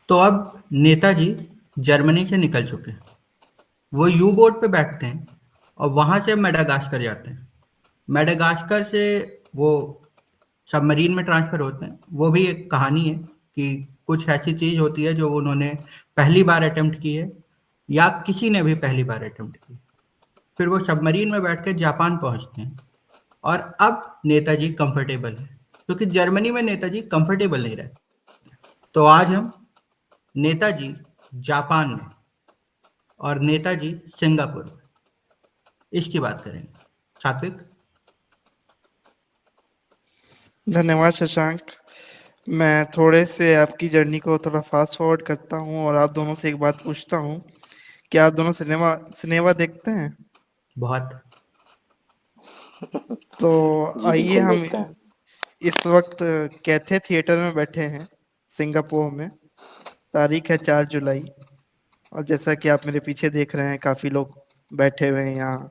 तो अब नेताजी जर्मनी से निकल चुके हैं। वो यू बोट पे बैठते हैं और वहां से मेडागास्कर जाते हैं। मेडागास्कर से वो सबमरीन में ट्रांसफर होते हैं। वो भी एक कहानी है कि कुछ ऐसी चीज होती है जो उन्होंने पहली बार अटेम्प्ट की है, या किसी ने भी पहली बार अटेम्प्ट की। फिर वो सबमरीन में बैठ के जापान पहुंचते हैं। और अब नेताजी कंफर्टेबल है, क्योंकि जर्मनी में नेताजी कंफर्टेबल नहीं रहते। तो आज हम नेताजी जापान में और नेताजी सिंगापुर में इसकी बात करेंगे। सात्विक। धन्यवाद शशांक। मैं थोड़े से आपकी जर्नी को थोड़ा फास्ट फॉरवर्ड करता हूँ और आप दोनों से एक बात पूछता हूँ कि आप दोनों सिनेमा सिनेमा देखते हैं? बहुत। तो जी आइए बिल्कुल हम देखते हैं। इस वक्त कैथे थिएटर में बैठे हैं, सिंगापुर में। तारीख है 4 जुलाई। और जैसा कि आप मेरे पीछे देख रहे हैं, काफी लोग बैठे हुए हैं यहाँ।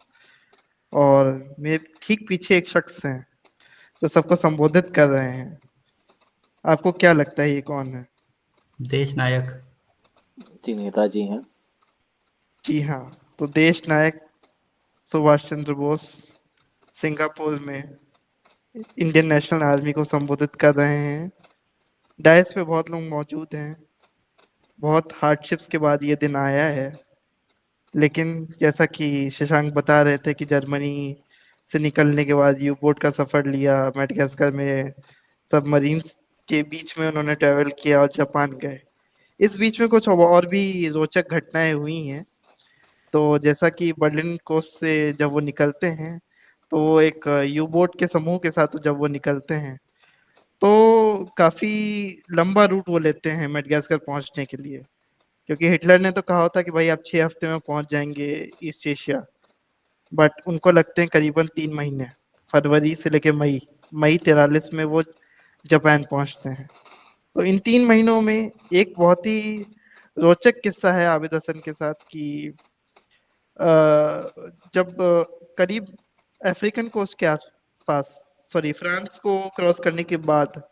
और मेरे ठीक पीछे एक शख्स हैं जो सबको संबोधित कर रहे हैं। आपको क्या लगता है ये कौन है? देश नायक। जी नेताजी हैं। जी हाँ, तो देश नायक सुभाष चंद्र बोस सिंगापुर में इंडियन नेशनल आर्मी को संबोधित कर रहे हैं। डायस पे बहुत लोग मौजूद हैं। बहुत हार्डशिप्स के बाद ये दिन आया है। लेकिन जैसा कि शशांक बता रहे थे कि जर्मनी से निकलने के बाद यू बोट का सफर लिया, मेडागास्कर में सबमरीन्स के बीच में उन्होंने ट्रेवल किया और जापान गए। इस बीच में कुछ और भी रोचक घटनाएं हुई हैं। तो जैसा कि बर्लिन कोस्ट से जब वो निकलते हैं, तो वो एक यू बोट के समूह के साथ जब वो निकलते हैं, तो काफी लंबा रूट वो लेते हैं मेडागास्कर पहुंचने के लिए। क्योंकि हिटलर ने तो कहा होता कि भाई आप 6 हफ्ते में पहुंच जाएंगे ईस्ट एशिया, बट उनको लगते हैं करीबन 3 महीने। फरवरी से लेके मई मई 43 में वो जापान पहुंचते हैं। तो इन 3 महीनों में एक बहुत ही रोचक किस्सा है आबिद हसन के साथ कि जब करीब अफ्रीकन कोस्ट के आसपास, सॉरी फ्रांस को क्रॉस करने के बाद,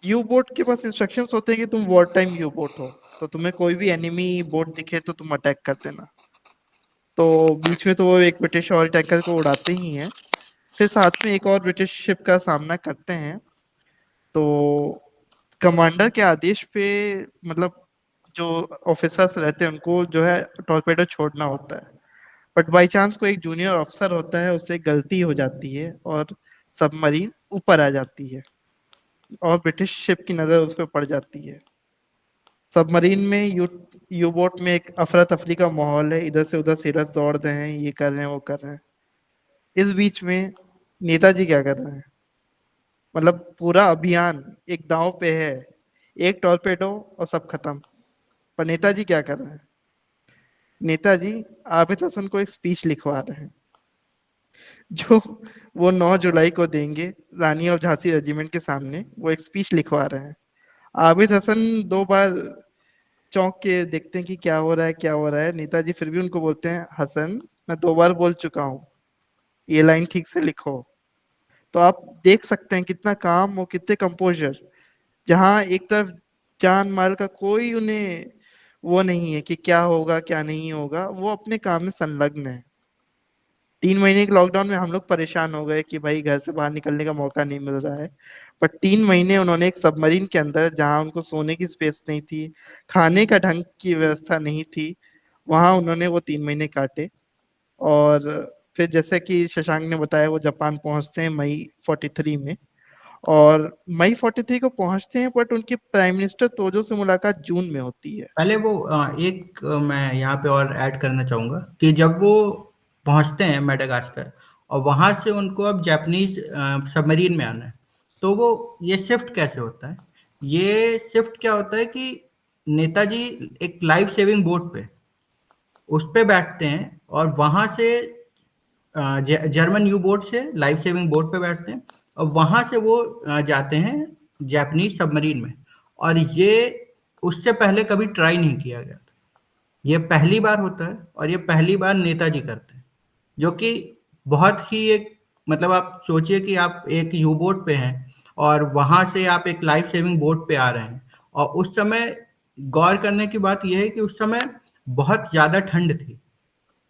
यू बोट के पास इंस्ट्रक्शंस होते हैं कि तुम वॉर टाइम यू बोट हो, तो तुम्हें कोई भी एनिमी बोट दिखे तो तुम अटैक कर देना। तो बीच में तो वो एक ब्रिटिश ऑयल टैंकर को उड़ाते ही हैं, फिर साथ में एक और ब्रिटिश शिप का सामना करते हैं। तो कमांडर के आदेश पे, मतलब जो ऑफिसर्स रहते हैं उनको जो है टॉर्पेडो छोड़ना होता है। बट बाई चांस कोई एक जूनियर ऑफिसर होता है, उससे गलती हो जाती है और सबमरीन ऊपर आ जाती है और ब्रिटिश शिप की नज़र उस पर पड़ जाती है। सबमरीन में यू बोट में एक अफरा तफरी का माहौल है, इधर से उधर सेलर्स दौड़ रहे हैं, ये कर रहे हैं वो कर रहे हैं। इस बीच में नेताजी क्या कर रहे हैं? मतलब पूरा अभियान एक दांव पे है, एक टॉर्पेडो और सब खत्म। पर नेताजी क्या कर रहे हैं? नेताजी आबिद हसन को एक स्पीच लिखवा रहे हैं जो वो 9 जुलाई को देंगे रानी ऑफ झांसी रेजिमेंट के सामने। वो एक स्पीच लिखवा रहे हैं। आबिद हसन 2 बार चौंक के देखते हैं कि क्या हो रहा है क्या हो रहा है। नेताजी फिर भी उनको बोलते हैं, हसन मैं 2 बार बोल चुका हूँ, ये लाइन ठीक से लिखो। तो आप देख सकते हैं कितना काम और कितने कंपोजर, जहाँ एक तरफ जान माल का कोई उन्हें वो नहीं है कि क्या होगा क्या नहीं होगा, वो अपने काम में संलग्न है। 3 महीने के लॉकडाउन में हम लोग परेशान हो गए कि भाई घर से बाहर निकलने का मौका नहीं मिल रहा है। पर 3 महीने उन्होंने एक सबमरीन के अंदर, जहाँ उनको सोने की स्पेस नहीं थी, खाने का ढंग की व्यवस्था नहीं थी, वहां उन्होंने वो 3 महीने काटे। और फिर जैसे कि शशांक ने बताया, वो जापान पहुंचते हैं मई 43 में। और मई 43 को पहुंचते हैं, बट उनके प्राइम मिनिस्टर तोजो से मुलाकात जून में होती है। पहले वो मैं यहाँ पे और ऐड करना चाहूँगा कि जब वो पहुँचते हैं मेडागास्कर और वहाँ से उनको अब जापानीज सबमरीन में आना है, तो वो ये शिफ्ट कैसे होता है? ये शिफ्ट क्या होता है कि नेताजी एक लाइफ सेविंग बोट पे उस पे बैठते हैं और वहाँ से जर्मन यू बोट से लाइफ सेविंग बोट पे बैठते हैं और वहाँ से वो जाते हैं जापानीज सबमरीन में। और ये उससे पहले कभी ट्राई नहीं किया गया था। ये पहली बार होता है और ये पहली बार नेताजी करते हैं, जो कि बहुत ही एक, मतलब आप सोचिए कि आप एक यू बोट पे हैं और वहां से आप एक लाइफ सेविंग बोट पे आ रहे हैं और उस समय गौर करने की बात यह है कि उस समय बहुत ज़्यादा ठंड थी।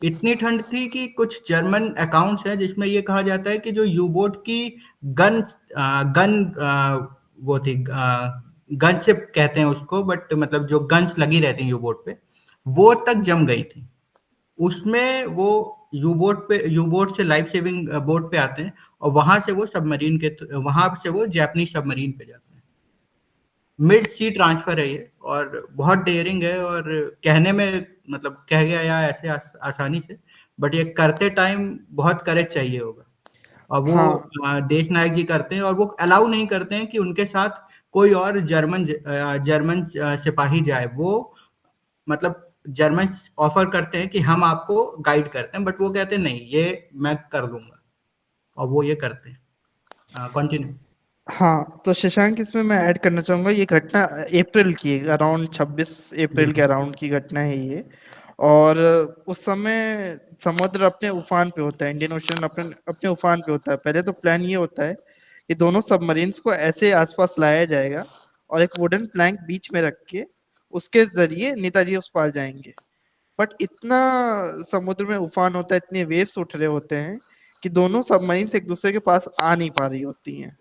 इतनी ठंड थी कि कुछ जर्मन अकाउंट्स हैं जिसमें ये कहा जाता है कि जो यू बोट की गन गन वो थी गन शिप कहते हैं उसको, बट मतलब जो गन्स लगी रहती हैं यू बोट पे, वो तक जम गई थी। उसमें वो यू बोट से लाइफ सेविंग बोट पे आते हैं और वहां से वो सबमरीन के वहां से वो जापानीज सबमरीन पे जाते हैं। मिड सी ट्रांसफर है ये और बहुत डेयरिंग है, और कहने में मतलब कह गया या ऐसे आसानी से, बट ये करते टाइम बहुत करेज चाहिए होगा। और वो हाँ देश नायक जी करते हैं, और वो अलाउ नहीं करते हैं कि उनके साथ कोई और जर्मन सिपाही जाए। वो मतलब जर्मन ऑफर करते हैं कि हम आपको गाइड करते हैं, बट वो कहते हैं नहीं, ये मैं कर दूंगा, और वो ये करते हैं। कंटिन्यू। हाँ, तो शशांक इसमें मैं ऐड करना चाहूंगा, ये घटना अप्रैल की, अराउंड 26 अप्रैल के बिल्कुल। अराउंड की घटना है ये। और उस समय समुद्र अपने उफान पे होता है, इंडियन ओशन अपने अपने उफान पे होता है। पहले तो प्लान ये होता है कि दोनों सबमरीन्स को ऐसे आसपास लाया जाएगा और एक वुडन प्लैंक बीच में रख के उसके जरिए नेताजी उस पार जाएंगे। बट इतना समुद्र में उफान होता है, इतने वेव्स उठ रहे होते हैं कि दोनों सबमरीन्स एक दूसरे के पास आ नहीं पा रही होती हैं।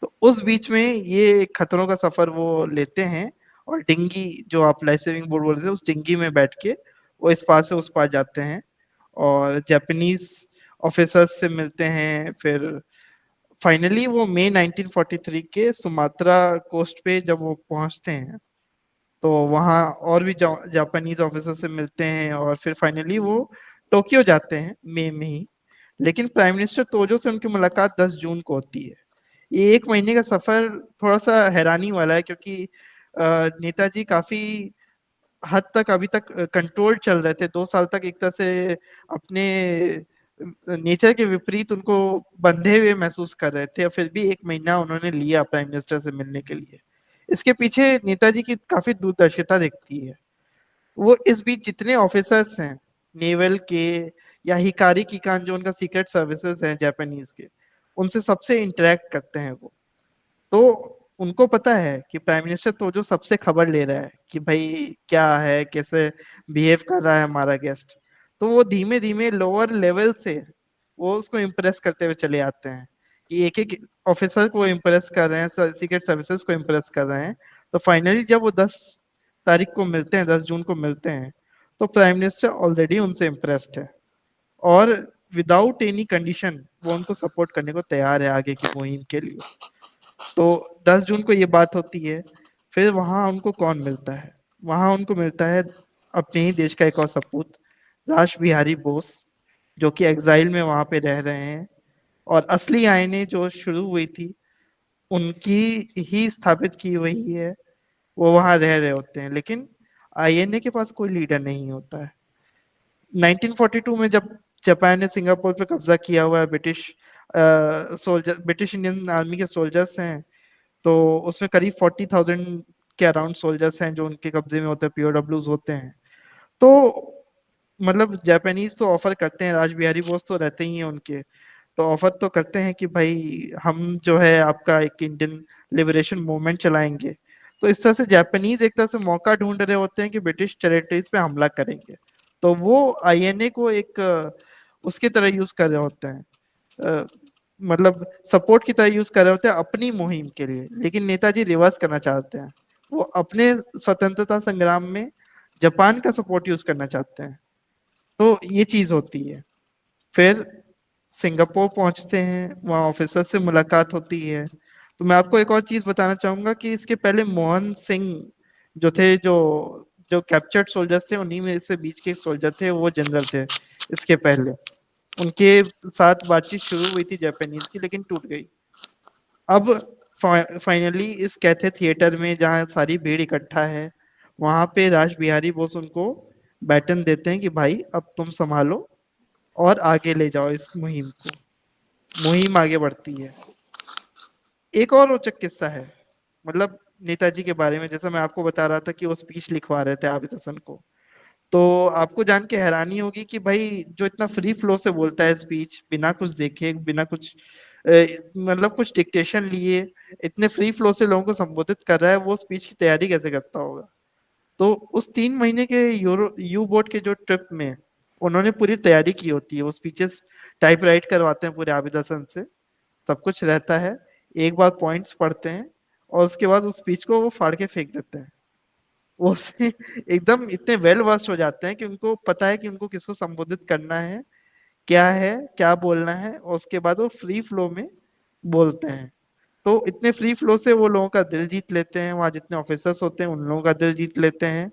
तो उस बीच में ये एक खतरों का सफर वो लेते हैं, और डिंगी, जो आप लाइफ सेविंग बोट बोल रहे थे, उस डिंगी में बैठ के वो इस पार से उस पार जाते हैं और जापानीज ऑफिसर्स से मिलते हैं। फिर फाइनली वो मई 1943 के सुमात्रा कोस्ट पे जब वो पहुंचते हैं, तो वहाँ और भी जापानीज ऑफिसर से मिलते हैं, और फिर फाइनली वो टोक्यो जाते हैं मई में ही। लेकिन प्राइम मिनिस्टर तोजो से उनकी मुलाकात 10 जून को होती है। ये एक महीने का सफर थोड़ा सा हैरानी वाला है, क्योंकि नेताजी काफी हद तक अभी तक कंट्रोल चल रहे थे। 2 साल तक एक तरह से अपने नेचर के विपरीत उनको बंधे हुए महसूस कर रहे थे, और फिर भी एक महीना उन्होंने लिया प्राइम मिनिस्टर से मिलने के लिए। इसके पीछे नेताजी की काफी दूरदर्शिता दिखती है। वो इस बीच जितने ऑफिसर्स हैं नेवल के या हिकारी किकान, जो उनका सीक्रेट सर्विसेज हैं जापानीज के, उनसे सबसे इंटरेक्ट करते हैं वो। तो उनको पता है कि प्राइम मिनिस्टर तो जो सबसे खबर ले रहा है कि भाई क्या है, कैसे बिहेव कर रहा है हमारा गेस्ट। तो वो धीमे धीमे लोअर लेवल से वो उसको इम्प्रेस करते हुए चले आते हैं कि एक एक ऑफिसर को इम्प्रेस कर रहे हैं, सीक्रेट सर्विसेज को इम्प्रेस कर रहे हैं। तो फाइनली जब वो 10 तारीख को मिलते हैं, 10 जून को मिलते हैं, तो प्राइम मिनिस्टर ऑलरेडी उनसे इम्प्रेस्ड है, और विदाउट एनी कंडीशन वो उनको सपोर्ट करने को तैयार है आगे की मुहिम के लिए। तो 10 जून को ये बात होती है। फिर वहां उनको कौन मिलता है? वहां उनको मिलता है अपने ही देश का एक और सपूत, रास बिहारी बोस, जो कि एग्जाइल में वहां पे रह रहे हैं। और असली आईएनए जो शुरू हुई थी उनकी ही स्थापित की हुई है, वो वहां रह रहे होते हैं। लेकिन आईएनए के पास कोई लीडर नहीं होता है। 1942 में जब जापान ने सिंगापुर पे कब्जा किया हुआ है, British soldier, British Indian army के सोल्जर्स हैं, तो उसमें करीब 40,000 के अराउंड सोल्जर्स हैं जो उनके कब्जे में होते हैं, पीओडब्ल्यूज होते हैं। तो मतलब जापानीज तो ऑफर करते हैं, राज बिहारी बोस तो रहते ही हैं उनके, तो ऑफर तो करते हैं कि भाई हम जो है आपका एक इंडियन लिबरेशन मूवमेंट चलाएंगे। तो इस तरह से जापानीज एक तरह से मौका ढूंढ रहे होते हैं कि ब्रिटिश टेरिटरीज पे हमला करेंगे। तो वो आईएनए को एक उसकी तरह यूज कर रहे होते हैं, अ, मतलब सपोर्ट की तरह यूज कर रहे होते हैं अपनी मुहिम के लिए। लेकिन नेताजी रिवर्स करना चाहते हैं, वो अपने स्वतंत्रता संग्राम में जापान का सपोर्ट यूज करना चाहते हैं। तो ये चीज होती है। फिर सिंगापुर पहुंचते हैं, वहाँ ऑफिसर से मुलाकात होती है। तो मैं आपको एक और चीज बताना चाहूंगा कि इसके पहले मोहन सिंह जो थे, जो जो कैप्चर्ड सोल्जर्स थे, उन्हीं में से बीच के सोल्जर थे, वो जनरल थे इसके पहले। उनके साथ बातचीत शुरू हुई थी जापानीज की, लेकिन टूट गई। अब फाइनली इस कैथे थिएटर में जहाँ सारी भीड़ इकट्ठा है, वहां पे राज बिहारी बोस उनको बैटन देते हैं कि भाई अब तुम संभालो और आगे ले जाओ इस मुहिम को। मुहिम आगे बढ़ती है। एक और रोचक किस्सा है, मतलब नेताजी के बारे में, जैसा मैं आपको बता रहा था कि वो स्पीच लिखवा रहे थे आबिद हसन को। तो आपको जान के हैरानी होगी कि भाई जो इतना फ्री फ्लो से बोलता है स्पीच, बिना कुछ देखे, बिना कुछ मतलब कुछ डिक्टेशन लिए इतने फ्री फ्लो से लोगों को संबोधित कर रहा है, वो स्पीच की तैयारी कैसे करता होगा। तो उस 3 महीने के यूरो यू बोट के जो ट्रिप में उन्होंने पूरी तैयारी की होती है, वो स्पीचेस टाइप राइट करवाते हैं पूरे आबिद हसन से, सब कुछ रहता है, एक बार पॉइंट्स पढ़ते हैं और उसके बाद उस स्पीच को वो फाड़ के फेंक देते हैं। वो उससे एकदम इतने वेल वर्स्ड हो जाते हैं कि उनको पता है कि उनको किसको संबोधित करना है क्या बोलना है, और उसके बाद वो फ्री फ्लो में बोलते हैं। तो इतने फ्री फ्लो से वो लोगों का दिल जीत लेते हैं, वहां जितने ऑफिसर्स होते हैं उन लोगों का दिल जीत लेते हैं।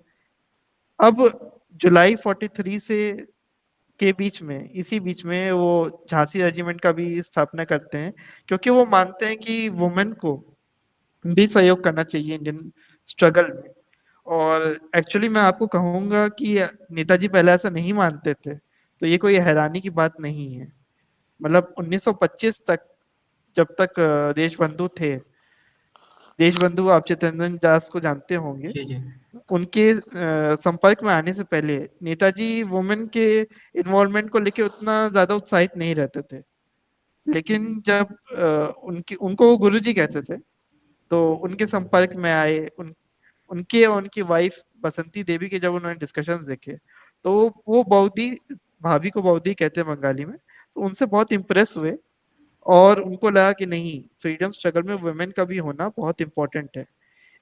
अब जुलाई 43 से के बीच में, इसी बीच में वो झांसी रेजिमेंट का भी स्थापना करते हैं, क्योंकि वो मानते हैं कि वुमेन को भी सहयोग करना चाहिए इंडियन स्ट्रगल में। और एक्चुअली मैं आपको कहूंगा कि नेताजी पहले ऐसा नहीं मानते थे, तो ये कोई हैरानी की बात नहीं है। मतलब 1925 तक, जब तक देशबंधु थे, देशबंधु आप चित्तरंजन दास को जानते होंगे, जी जी। उनके संपर्क में आने से पहले नेताजी वुमेन के इन्वॉल्वमेंट को लेके उतना ज्यादा उत्साहित नहीं रहते थे। लेकिन जब उनकी उनको वो गुरुजी कहते थे, तो उनके संपर्क में आए, उनके और उनकी वाइफ बसंती देवी के जब उन्होंने डिस्कशंस देखे, तो वो बौद्धी, भाभी को बौद्धी कहते हैं बंगाली में, तो उनसे बहुत इम्प्रेस हुए और उनको लगा कि नहीं, फ्रीडम स्ट्रगल में वुमेन का भी होना बहुत इंपॉर्टेंट है,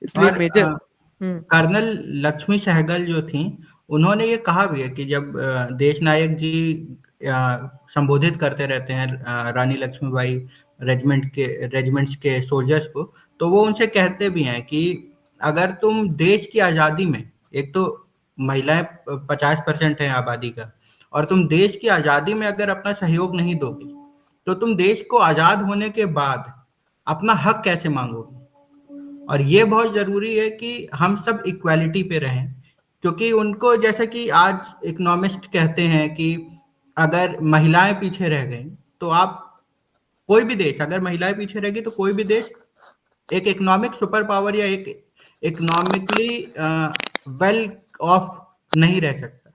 इसलिए और मेजर। हम्म। कर्नल लक्ष्मी सहगल जो थी, उन्होंने ये कहा भी है कि जब देश नायक जी संबोधित करते रहते हैं रानी लक्ष्मीबाई रेजिमेंट्स के सोल्जर्स को, तो वो उनसे कहते भी हैं कि अगर तुम देश की आज़ादी में, एक तो महिलाएं 50% है आबादी का, और तुम देश की आज़ादी में अगर अपना सहयोग नहीं दोगे, तो तुम देश को आज़ाद होने के बाद अपना हक कैसे मांगोगे। और ये बहुत जरूरी है कि हम सब इक्वालिटी पे रहें, क्योंकि उनको, जैसे कि आज इकोनॉमिस्ट कहते हैं कि अगर महिलाएं पीछे रह गई, तो आप, कोई भी देश, अगर महिलाएं पीछे रहेगी तो कोई भी देश एक इकोनॉमिक सुपर पावर या एक इकोनॉमिकली वेल ऑफ नहीं रह सकता।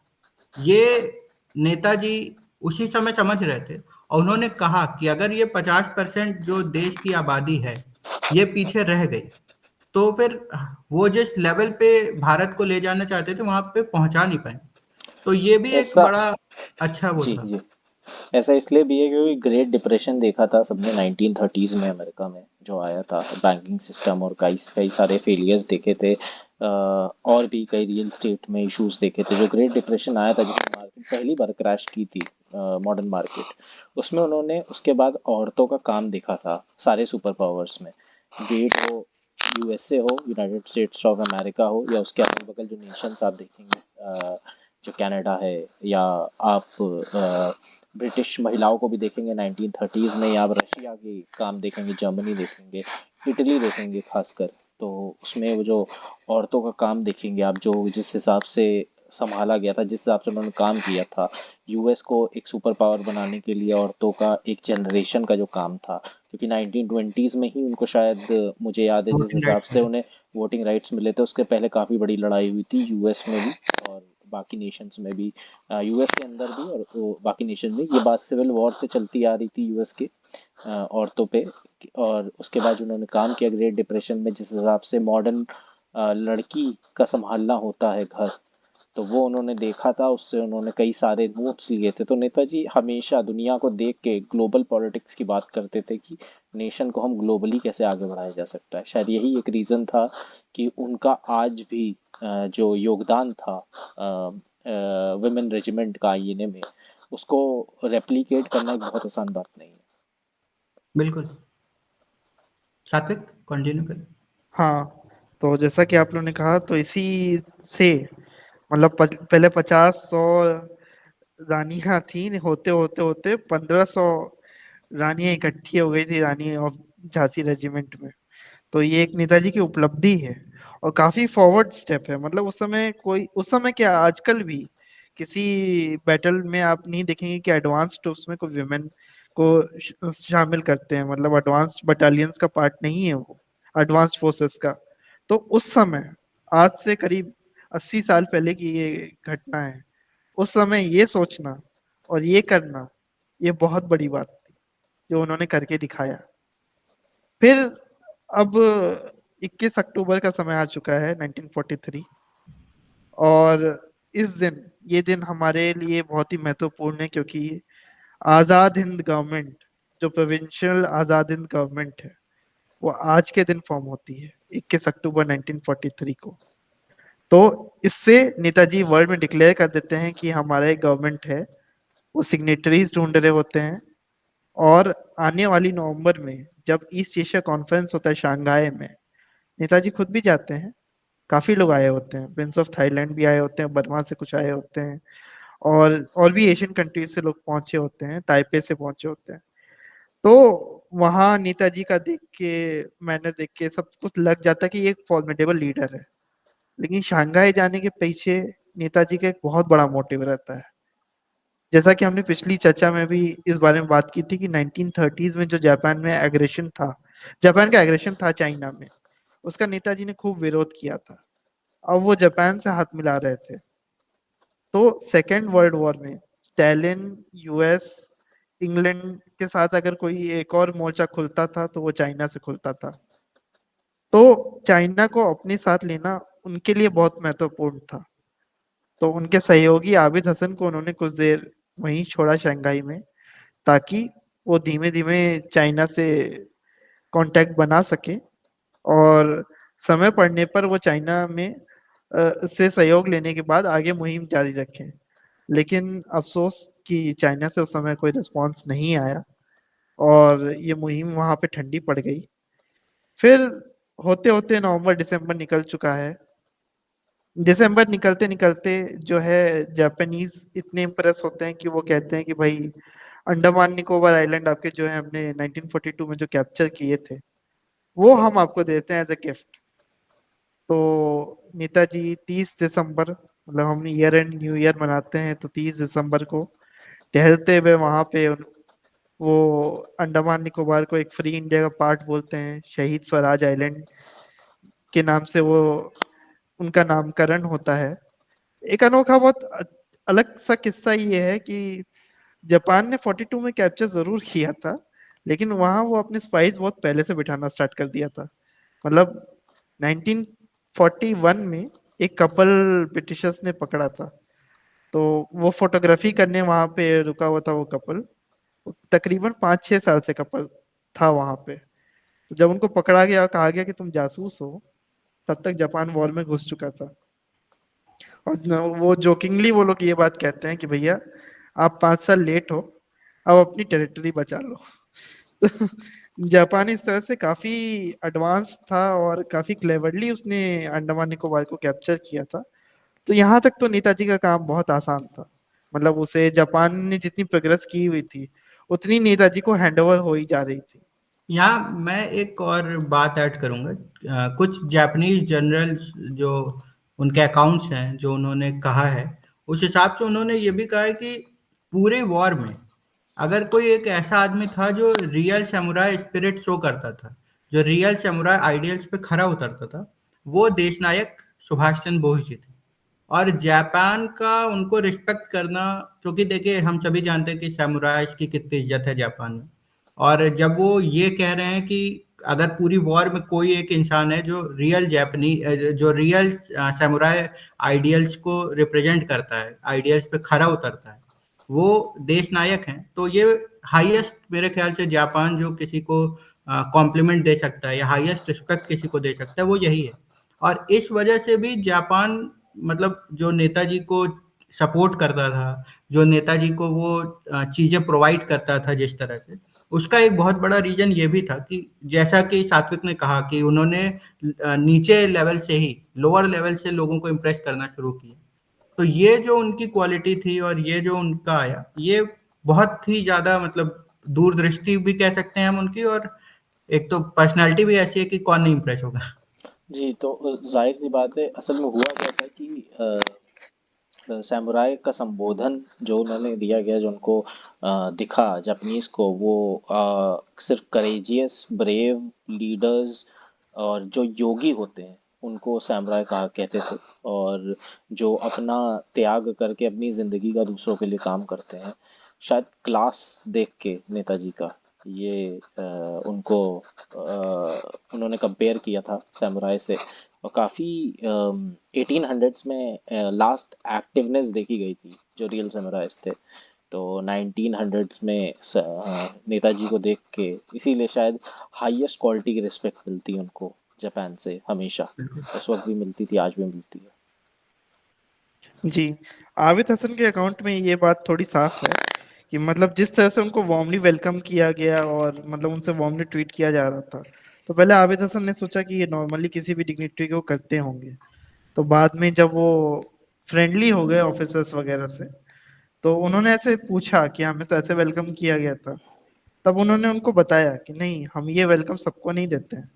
ये नेताजी उसी समय समझ रहे थे, और उन्होंने कहा कि अगर ये 50% जो देश की आबादी है ये पीछे रह गई, तो फिर वो जिस लेवल पे भारत को ले जाना चाहते थे वहां पे पहुंचा नहीं पाए। तो ये भी एक ऐसा, बड़ा अच्छा वो जी था। जी, ऐसा इसलिए भी है क्योंकि ग्रेट डिप्रेशन देखा था सबने 1930s में अमेरिका में जो आया था, बैंकिंग सिस्टम और कई कई सारे फेलियर्स देखे थे, और भी कई रियल स्टेट में इश्यूज देखे थे। जो ग्रेट डिप्रेशन आया था जिसने मार्केट पहली बार क्रैश की थी, मॉडर्न मार्केट, उसमें उन्होंने उसके बाद औरतों का काम देखा था सारे सुपर पावर्स में, बीट वो यूएसए हो, यूनाइटेड स्टेट्स ऑफ अमेरिका हो, या उसके अगल बगल जो नेशंस आप देखेंगे, जो कनाडा है, या आप ब्रिटिश महिलाओं को भी देखेंगे 1930s में, या आप रशिया के काम देखेंगे, जर्मनी देखेंगे, इटली देखेंगे खासकर, तो उसमें वो जो औरतों का काम देखेंगे आप, जो जिस हिसाब से संभाला गया था, जिस हिसाब से उन्होंने काम किया था, यूएस को एक सुपर पावर बनाने के लिए औरतों का एक जनरेशन का जो काम था, क्योंकि 1920s में ही उनको शायद, मुझे याद है जिस वोटिंग हिसाब राइट्स से मिले। उन्हें वोटिंग राइट्स मिले थे, उसके पहले काफ़ी बड़ी लड़ाई हुई थी यूएस में भी और बाकी नेशंस में भी, यूएस के अंदर भी और वो बाकी नेशन में। ये बात सिविल वॉर से चलती आ रही थी यूएस के औरतों पे, और उसके बाद उन्होंने काम किया ग्रेट डिप्रेशन में, जिस हिसाब से मॉडर्न लड़की का संभालना होता है घर, तो वो उन्होंने देखा था, उससे उन्होंने कई सारे नोट्स लिए थे। तो नेताजी हमेशा दुनिया को देख के ग्लोबल पॉलिटिक्स की बात करते थे कि नेशन को हम ग्लोबली कैसे आगे बढ़ाया जा सकता है। शायद यही एक रीज़न था कि उनका आज भी जो योगदान था वुमेन रेजिमेंट का आईएनए में, उसको रेप्लिकेट करना एक बहुत आसान बात नहीं है। बिल्कुल। सात्विक, कंटिन्यू करें। हाँ, तो जैसा कि आप लोगों ने कहा, तो इसी से मतलब पहले 50-100 रानियां थी, होते होते होते 1500 रानियां इकट्ठी हो गई थी, रानी ऑफ झांसी रेजिमेंट में। तो ये एक नेताजी की उपलब्धि है और काफी फॉरवर्ड स्टेप है। मतलब उस समय कोई, उस समय क्या, आजकल भी किसी बैटल में आप नहीं देखेंगे कि एडवांस ट्रूप्स में कोई विमेन को शामिल करते हैं, मतलब एडवांस बटालियंस का पार्ट नहीं है वो, एडवांस फोर्सेस का। तो उस समय, आज से करीब 80 साल पहले की ये घटना है। उस समय ये सोचना और ये करना, ये बहुत बड़ी बात थी। जो उन्होंने करके दिखाया। फिर अब 21 अक्टूबर का समय आ चुका है 1943, और इस दिन, ये दिन हमारे लिए बहुत ही महत्वपूर्ण है, क्योंकि आज़ाद हिंद गवर्नमेंट, जो प्रोविंशियल आज़ाद हिंद गवर्नमेंट है, वो आज के दिन फॉर्म होती है 21 अक्टूबर 1943 को। तो इससे नेताजी वर्ल्ड में डिक्लेयर कर देते हैं कि हमारा एक गवर्नमेंट है। वो सिग्नेटरीज ढूंढ रहे होते हैं, और आने वाली नवंबर में जब ईस्ट एशिया कॉन्फ्रेंस होता है शंघाई में, नेताजी खुद भी जाते हैं। काफी लोग आए होते हैं, प्रिंस ऑफ थाईलैंड भी आए होते हैं, बर्मा से कुछ आए होते हैं, और भी एशियन कंट्रीज से लोग पहुंचे होते हैं, ताइपे से पहुंचे होते हैं। तो वहाँ नेताजी का देख के, मैनर देख के सब कुछ लग जाता है कि ये एक फॉर्मिडेबल लीडर है। लेकिन शंघाई जाने के पीछे नेताजी का एक बहुत बड़ा मोटिव रहता है। जैसा कि हमने पिछली चर्चा में भी इस बारे में बात की थी कि 1930s में जो जापान में एग्रेशन था, जापान का एग्रेशन था चाइना में, उसका नेताजी ने खूब विरोध किया था। अब वो जापान से हाथ मिला रहे थे। तो सेकेंड वर्ल्ड वॉर में स्टालिन, यूएस, इंग्लैंड के साथ अगर कोई एक और मोर्चा खुलता था तो वो चाइना से खुलता था। तो चाइना को अपने साथ लेना उनके लिए बहुत महत्वपूर्ण था। तो उनके सहयोगी आबिद हसन को उन्होंने कुछ देर वहीं छोड़ा शंघाई में, ताकि वो धीमे धीमे चाइना से कांटेक्ट बना सके, और समय पड़ने पर वो चाइना में से सहयोग लेने के बाद आगे मुहिम जारी रखें। लेकिन अफसोस कि चाइना से उस समय कोई रिस्पांस नहीं आया, और ये मुहिम वहां पे ठंडी पड़ गई। फिर होते होते नवंबर दिसंबर निकल चुका है। दिसंबर निकलते निकलते जो है, जापानीज इतने इम्प्रेस होते हैं कि वो कहते हैं कि भाई, अंडमान निकोबार आइलैंड आपके जो है हमने 1942 में जो कैप्चर किए थे, वो हम आपको देते हैं एज ए गिफ्ट। तो नेताजी 30 दिसंबर, मतलब हम ईयर एंड न्यू ईयर मनाते हैं, तो 30 दिसंबर को टहलते हुए वहां पे वो अंडमान निकोबार को एक फ्री इंडिया का पार्ट बोलते हैं, शहीद स्वराज आइलैंड के नाम से वो उनका नामकरण होता है। एक अनोखा बहुत अलग सा किस्सा ये है कि जापान ने 42 में कैप्चर जरूर किया था, लेकिन वहां वो अपने स्पाइस बहुत पहले से बिठाना स्टार्ट कर दिया था। मतलब 1941 में एक कपल ब्रिटिशर्स ने पकड़ा था, तो वो फोटोग्राफी करने वहां पे रुका हुआ था। वो कपल तकरीबन 5-6 साल से कपल था वहां पे। तो जब उनको पकड़ा गया और कहा गया कि तुम जासूस हो, तब तक जापान वॉर में घुस चुका था। और वो जोकिंगली वो लोग ये बात कहते हैं कि भैया, आप 5 साल लेट हो, अब अपनी टेरिटरी बचा लो। तो जापान इस तरह से काफी एडवांस था, और काफी क्लेवरली उसने अंडमान निकोबार को कैप्चर किया था। तो यहाँ तक तो नेताजी का काम बहुत आसान था। मतलब उसे जापान ने जितनी प्रोग्रेस की हुई थी, उतनी नेताजी को हैंडओवर हो ही जा रही थी। यहाँ मैं एक और बात ऐड करूंगा। कुछ जापानीज जनरल्स जो उनके अकाउंट्स हैं जो उन्होंने कहा है, उस हिसाब से उन्होंने ये भी कहा है कि पूरे वॉर में अगर कोई एक ऐसा आदमी था जो रियल समुराई स्पिरिट शो करता था, जो रियल समुराई आइडियल्स पे खरा उतरता था, वो देश नायक सुभाष चंद्र बोस जी थे। और जापान का उनको रिस्पेक्ट करना, क्योंकि देखिए हम सभी जानते हैं कि सैमुराइज की कितनी इज्जत है जापान में। और जब वो ये कह रहे हैं कि अगर पूरी वॉर में कोई एक इंसान है जो रियल जो रियल सैमुराई आइडियल्स को रिप्रेजेंट करता है, आइडियल्स पे खरा उतरता है, वो देश नायक हैं, तो ये हाईएस्ट मेरे ख्याल से जापान जो किसी को कॉम्प्लीमेंट दे सकता है या हाईएस्ट रिस्पेक्ट किसी को दे सकता है, वो यही है। और इस वजह से भी जापान, मतलब जो नेताजी को सपोर्ट करता था, जो नेताजी को वो चीज़ें प्रोवाइड करता था जिस तरह से, उसका एक बहुत बड़ा रीज़न ये भी था कि जैसा कि सात्विक ने कहा कि उन्होंने नीचे लेवल से ही, लोअर लेवल से लोगों को इम्प्रेस करना शुरू किया। तो ये जो उनकी क्वालिटी थी और ये जो उनका आया, ये बहुत ही ज़्यादा, मतलब दूरदृष्टि भी कह सकते हैं हम उनकी, और एक तो पर्सनैलिटी भी ऐसी है कि कौन नहीं इम्प्रेस होगा। जी, तो जाहिर सी बात है, असल में हुआ क्या था कि सैमुराई का संबोधन जो उन्होंने दिया गया, जो उनको दिखा जापानीज को, वो सिर्फ करेजियस ब्रेव लीडर्स और जो योगी होते हैं उनको सैमुराई कहा कहते थे, और जो अपना त्याग करके अपनी जिंदगी का दूसरों के लिए काम करते हैं। शायद क्लास देख के नेताजी का ये उनको उन्होंने कंपेयर किया था सैमुराई से, और काफ़ी 1800s में लास्ट एक्टिवनेस देखी गई थी जो रियल सैमुराइज थे। तो 1900s में नेताजी को देख के इसीलिए शायद हाईएस्ट क्वालिटी की रिस्पेक्ट मिलती है उनको जापान से हमेशा। उस वक्त भी मिलती थी, आज भी मिलती है। जी, आबिद हसन के अकाउंट में ये बात थोड़ी साफ है कि मतलब जिस तरह से उनको वार्मली वेलकम किया गया और मतलब उनसे वार्मली ट्रीट किया जा रहा था, तो पहले आबिद हसन ने सोचा कि ये नॉर्मली किसी भी डिग्निटरी को करते होंगे। तो बाद में जब वो फ्रेंडली हो गए ऑफिसर्स वगैरह से, तो उन्होंने ऐसे पूछा कि हमें तो ऐसे वेलकम किया गया था। तब उन्होंने उनको बताया कि नहीं, हम ये वेलकम सबको नहीं देते हैं,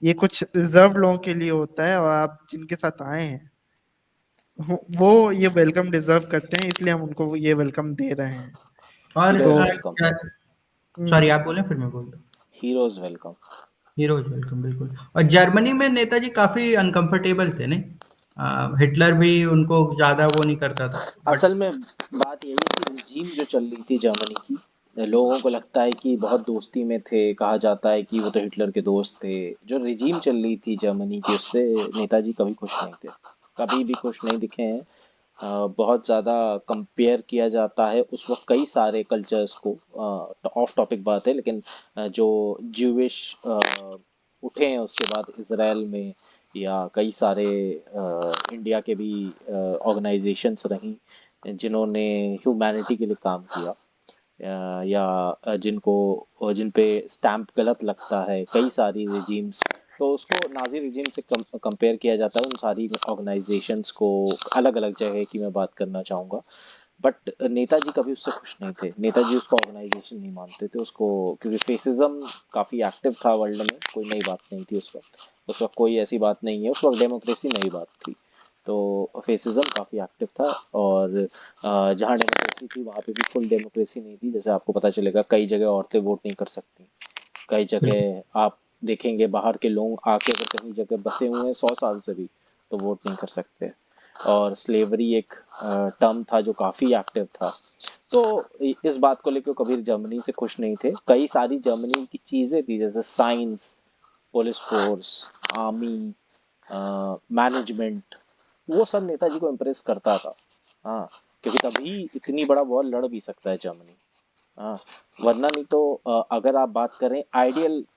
ये कुछ रिजर्व लोगों के लिए होता है और आप जिनके साथ आए हैं वो ये वेलकम डिजर्व करते हैं, इसलिए हम उनको ये वेलकम दे रहे हैं। और हीरोज तो वेलकम। सॉरी आप बोले फिर मैं बोल दूं। Heroes welcome. हीरोज वेलकम, बिल्कुल। और जर्मनी में नेताजी काफी अनकंफर्टेबल थे, नहीं? हिटलर भी उनको ज्यादा वो नहीं करता था, बट असल में बात यही है कि रिजीम जो चल रही थी जर्मनी की, लोगों को लगता है कि बहुत दोस्ती में थे, कहा जाता है कि वो तो हिटलर के दोस्त थे। जो रिजीम चल रही थी जर्मनी की, उससे नेताजी कभी खुश नहीं थे, कभी भी खुश नहीं दिखे हैं। बहुत ज़्यादा कंपेयर किया जाता है उस वक्त कई सारे कल्चर्स को। ऑफ टॉपिक बात है, लेकिन जो ज्यूइश उठे हैं उसके बाद इसराइल में, या कई सारे इंडिया के भी ऑर्गेनाइजेशंस रहीं जिन्होंने ह्यूमैनिटी के लिए काम किया, या जिन पे स्टैम्प गलत लगता है, कई सारी रिजीम्स, तो उसको नाजी रिजीम से कंपेयर किया जाता है। उन सारी ऑर्गेनाइजेशंस को अलग अलग जगह की मैं बात करना चाहूँगा, बट नेताजी कभी उससे खुश नहीं थे। नेताजी उसको ऑर्गेनाइजेशन नहीं मानते थे उसको, क्योंकि फेसिज्म काफ़ी एक्टिव था वर्ल्ड में। कोई नई बात नहीं थी उस वक्त कोई ऐसी बात नहीं है, उस वक्त डेमोक्रेसी नई बात थी। तो फेसिज्म काफ़ी एक्टिव था, और जहाँ डेमोक्रेसी थी वहाँ पे भी फुल डेमोक्रेसी नहीं थी। जैसे आपको पता चलेगा कई जगह औरतें वोट नहीं कर सकती, कई जगह आप देखेंगे बाहर के लोग आके अगर कहीं जगह बसे हुए हैं 100 साल से भी, तो वोट नहीं कर सकते। और स्लेवरी एक टर्म था जो काफ़ी एक्टिव था। तो इस बात को लेकर कभी जर्मनी से खुश नहीं थे। कई सारी जर्मनी की चीज़ें थी, जैसे science, police force, army, management, वो सब नेताजी को इम्प्रेस करता था। हाँ, क्योंकि तभी इतनी बड़ा वॉर लड़ भी सकता है जर्मनी। हाँ, वरना नहीं तो अगर आप बात करें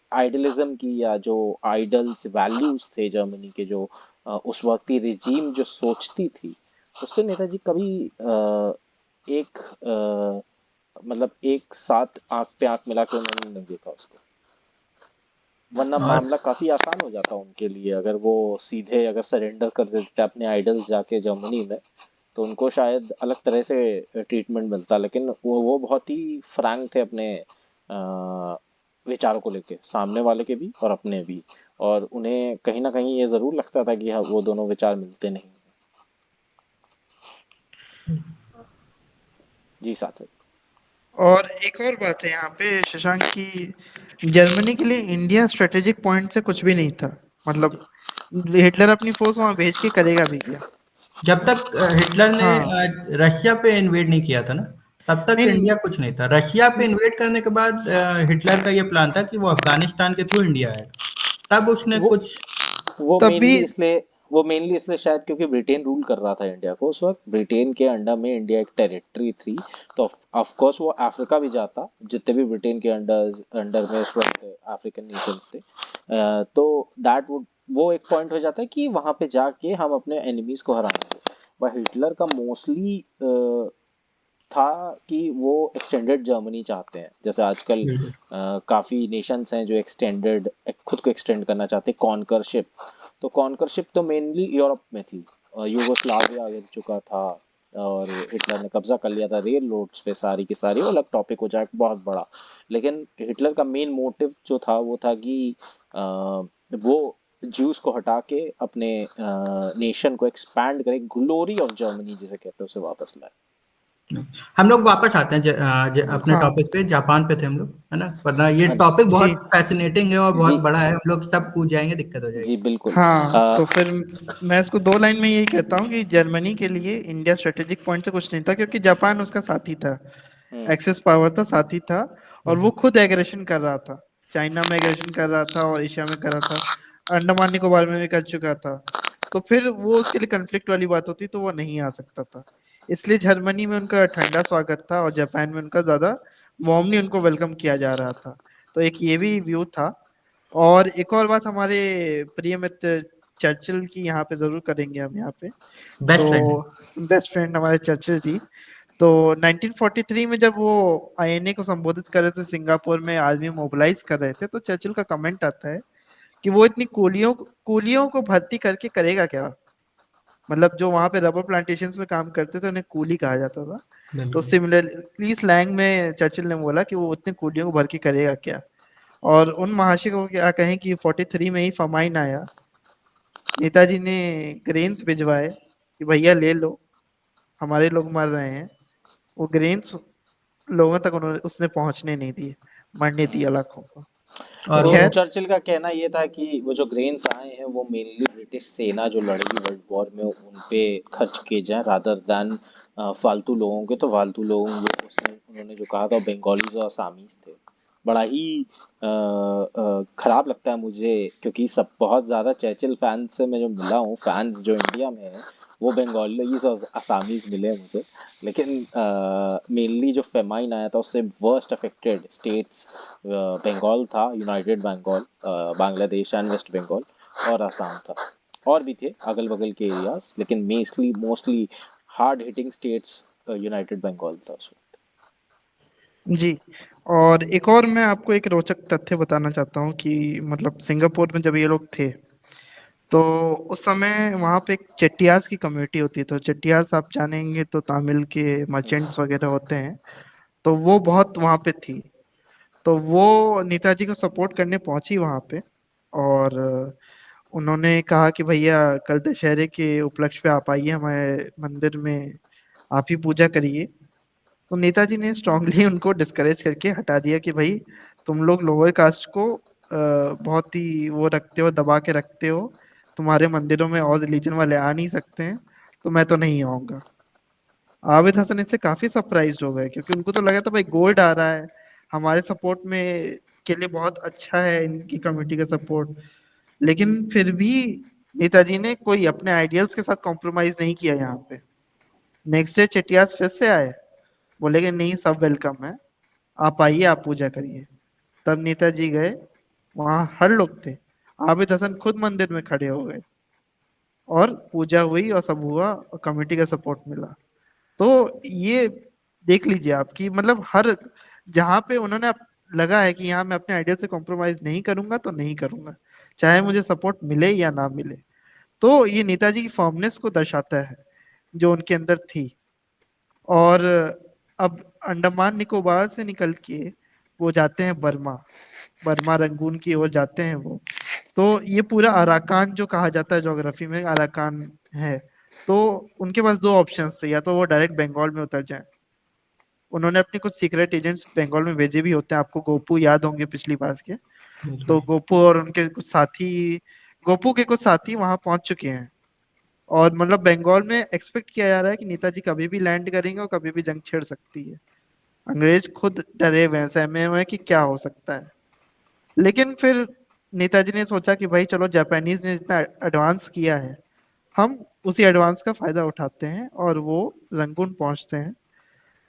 आइडियलिज्म की, या जो आइडल्स वैल्यूज थे जर्मनी के, जो उस वक्त की रिजीम जो सोचती थी, उससे नेताजी कभी एक मतलब एक साथ आंख पे आंख मिला के उन्होंने नहीं देखा उसको। वरना और मामला काफी आसान हो जाता उनके लिए, अगर वो सीधे अगर सरेंडर कर देते थे अपने आइडल्स जाके जर्मनी में, तो उनको शायद अलग तरह से ट्रीटमेंट मिलता। लेकिन वो बहुत ही फ्रैंक थे अपने विचारों को लेके, सामने वाले के भी और अपने भी। और उन्हें कहीं ना कहीं ये जरूर लगता था कि हाँ, वो दोनों विचार मिलते नहीं। जी साथी। और एक और बात है यहाँ पे शशांक की, जर्मनी के लिए इंडिया स्ट्रेटेजिक पॉइंट से कुछ भी नहीं था। मतलब हिटलर अपनी फोर्स वहां भेज के करेगा भी क्या? जब तक हिटलर ने हाँ, रशिया पे इन्वेड नहीं किया था ना, तब तक नहीं, इंडिया कुछ नहीं था। रशिया पे इन्वेड करने के बाद हिटलर का ये प्लान था कि वो अफगानिस्तान के थ्रू इंडिया आएगा, तब उसने वो कुछ। वो तभी मेनली इसलिए वो मेनली इसलिए शायद क्योंकि ब्रिटेन रूल कर रहा था इंडिया को उस वक्त। ब्रिटेन के अंडर में इंडिया एक टेरिटरी थी, तो ऑफ कोर्स वो अफ्रीका भी जाता, जितने भी ब्रिटेन के अंडर अंडर में उस वक्त अफ्रीकन नेशंस थे। तो दैट वुड वो एक पॉइंट हो जाता है कि वहां पे जाके हम अपने एनिमीज को हराएंगे। बट हिटलर का मोस्टली था कि वो एक्सटेंडेड जर्मनी चाहते हैं। जैसे आजकल बिल्कुल। काफी नेशंस हैं जो एक्सटेंडेड खुद को एक्सटेंड करना चाहते हैं, कॉन्करशिप। तो कॉन्करशिप तो मेनली यूरोप में थी, यूगोस्लाविया गिर चुका था, और हिटलर ने कब्जा कर लिया था रेल रोड्स पे सारी की सारी। वो अलग टॉपिक हो जाए बहुत बड़ा, लेकिन हिटलर का मेन मोटिव जो था वो था कि वो ज्यूस को हटा के अपने नेशन को एक्सपैंड करे, ग्लोरी ऑफ जर्मनी जिसे कहते हैं उसे वापस लाए। हम लोग वापस आते हैं अपने हाँ, टॉपिक पे। जापान पे थे हम लोग, है ना? वरना ये हाँ टॉपिक जी, बहुत फैसिनेटिंग है और बहुत जी बड़ा है, हम लोग सब कूद जाएंगे, दिक्कत हो जी जाएगी। बिल्कुल। हाँ, तो फिर मैं इसको दो लाइन में यही कहता हूँ कि जर्मनी के लिए इंडिया स्ट्रेटेजिक पॉइंट से कुछ नहीं था, क्योंकि जापान उसका साथी था, हम्म एक्सेस पावर था, साथी था। और वो खुद एग्रेशन कर रहा था, चाइना में एग्रेशन कर रहा था और एशिया में कर रहा था, अंडमान निकोबार में भी कर चुका था। तो फिर वो उसके लिए कन्फ्लिक्ट वाली बात होती तो वो नहीं आ सकता था। इसलिए जर्मनी में उनका ठंडा स्वागत था और जापान में उनका ज्यादा वार्मली उनको वेलकम किया जा रहा था। तो एक ये भी व्यू था। और एक और बात हमारे प्रिय मित्र चर्चिल की यहाँ पे जरूर करेंगे हम यहाँ पे। Best friend. तो बेस्ट फ्रेंड हमारे चर्चिल जी, तो 1943 में जब वो आईएनए को संबोधित कर रहे थे, सिंगापुर में आर्मी मोबिलाइज कर रहे थे, तो चर्चिल का कमेंट आता है कि वो इतनी कूलियों को भर्ती करके करेगा क्या। मतलब जो वहां पे रबर प्लांटेशंस में काम करते थे उन्हें कूली कहा जाता था। तो बिल्कुल। सिमिलरली स्लैंग में चर्चिल ने बोला कि वो उतने कूलियों को भर के करेगा क्या। और उन महाशय को क्या कहें कि 43 में ही फरमाइन आया, नेताजी ने ग्रेन्स भिजवाए कि भैया ले लो, हमारे लोग मर रहे हैं। वो ग्रेन्स लोगों तक उन्होंने उसने पहुंचने नहीं दिए, मरने दिया लाखों को। तो और तो खैर, चर्चिल का कहना ये था कि वो जो ग्रेन्स आए हैं वो मेनली ब्रिटिश सेना जो लड़ेगी वर्ल्ड वॉर में उन पे खर्च किए जाएं रादर दैन फालतू लोगों के। तो फालतू लोगों वो उसने उन्होंने जो कहा था बंगालीज और असामीज थे। बड़ा ही खराब लगता है मुझे, क्योंकि सब बहुत ज़्यादा चर्चिल फैंस से मैं जो मिला हूँ, फैंस जो इंडिया में हैं वो बंगालीज और असामीज मिले हैं मुझे। लेकिन मेनली जो फेमाइन आया था उससे वर्स्ट अफेक्टेड स्टेट्स बंगाल था, united Bengal, Bangladesh and West Bengal, और असम था। और भी थे अगल बगल के एरियाज, लेकिन mostly hard hitting states united Bengal था उस वक्त। जी। और एक और मैं आपको एक रोचक तथ्य बताना चाहता हूँ कि मतलब सिंगापुर में जब ये लोग थे तो उस समय वहाँ पे एक चेट्टियास की कम्युनिटी होती है। तो चेट्टियास आप जानेंगे तो तमिल के मर्चेंट्स वगैरह होते हैं, तो वो बहुत वहाँ पे थी। तो वो नेताजी को सपोर्ट करने पहुंची वहाँ पे। और उन्होंने कहा कि भैया कल दशहरे के उपलक्ष्य पे आप आइए हमारे मंदिर में, आप ही पूजा करिए। तो नेताजी ने स्ट्रांगली उनको डिस्करेज करके हटा दिया कि भाई तुम लोग लोअर कास्ट को बहुत ही वो रखते हो, दबा के रखते हो, तुम्हारे मंदिरों में और रिलीजन वाले आ नहीं सकते हैं, तो मैं तो नहीं आऊंगा। आबिद हसन इससे काफी सरप्राइज हो गए क्योंकि उनको तो लगा था भाई गोल्ड आ रहा है हमारे सपोर्ट में, के लिए बहुत अच्छा है इनकी कम्युनिटी का सपोर्ट। लेकिन फिर भी नेताजी ने कोई अपने आइडियल्स के साथ कॉम्प्रोमाइज नहीं किया यहाँ पे। नेक्स्ट डे चेटियास फिर से आए, बोले कि नहीं सब वेलकम है, आप आइए आप पूजा करिए। तब नेताजी गए, वहां हर लोग थे, आबिद हसन खुद मंदिर में खड़े हो गए और पूजा हुई और सब हुआ और कमेटी का सपोर्ट मिला। तो ये देख लीजिए आप कि मतलब हर जहाँ पे उन्होंने लगा है कि यहाँ मैं अपने आइडिया से कॉम्प्रोमाइज नहीं करूंगा तो नहीं करूंगा, चाहे मुझे सपोर्ट मिले या ना मिले। तो ये नेताजी की फर्मनेस को दर्शाता है जो उनके अंदर थी। और अब अंडमान निकोबार से निकल के वो जाते हैं बर्मा, बर्मा रंगून की ओर जाते हैं वो। तो ये पूरा अराकान जो कहा जाता है ज्योग्राफी में, अराकान है। तो उनके पास दो ऑप्शंस थे, या तो वो डायरेक्ट बंगाल में उतर जाए। उन्होंने अपने कुछ सीक्रेट एजेंट्स बंगाल में भेजे भी होते हैं, आपको गोपू याद होंगे पिछली बार के। तो बिल्कुल। गोपू और उनके कुछ साथी, गोपू के कुछ साथी वहां पहुंच चुके हैं। और मतलब बंगाल में एक्सपेक्ट किया जा रहा है कि नेताजी कभी भी लैंड करेंगे और कभी भी जंग छिड़ सकती है। अंग्रेज खुद डरे हुए हैं, सहमे हुए हैं कि क्या हो सकता है। लेकिन फिर नेताजी ने सोचा कि भाई चलो जापानीज ने इतना एडवांस किया है, हम उसी एडवांस का फायदा उठाते हैं। और वो रंगून पहुंचते हैं।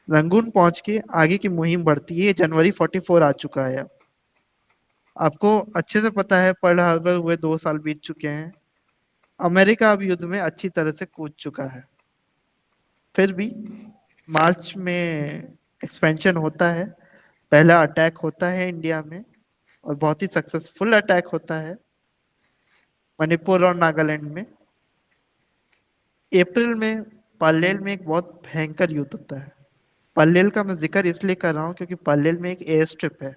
रंगून पहुंच के आगे की मुहिम बढ़ती है। जनवरी 44 आ चुका है अब। आपको अच्छे से पता है पर्ल हार्बर हुए 2 साल बीत चुके हैं। अमेरिका अब युद्ध में अच्छी तरह से कूद चुका है। फिर भी मार्च में एक्सपेंशन होता है, पहला अटैक होता है इंडिया में और बहुत ही सक्सेसफुल अटैक होता है मणिपुर और नागालैंड में। अप्रैल में पालेल में एक बहुत भयंकर युद्ध होता है। पालेल का मैं जिक्र इसलिए कर रहा हूँ क्योंकि पालेल में एक एयर स्ट्रिप है।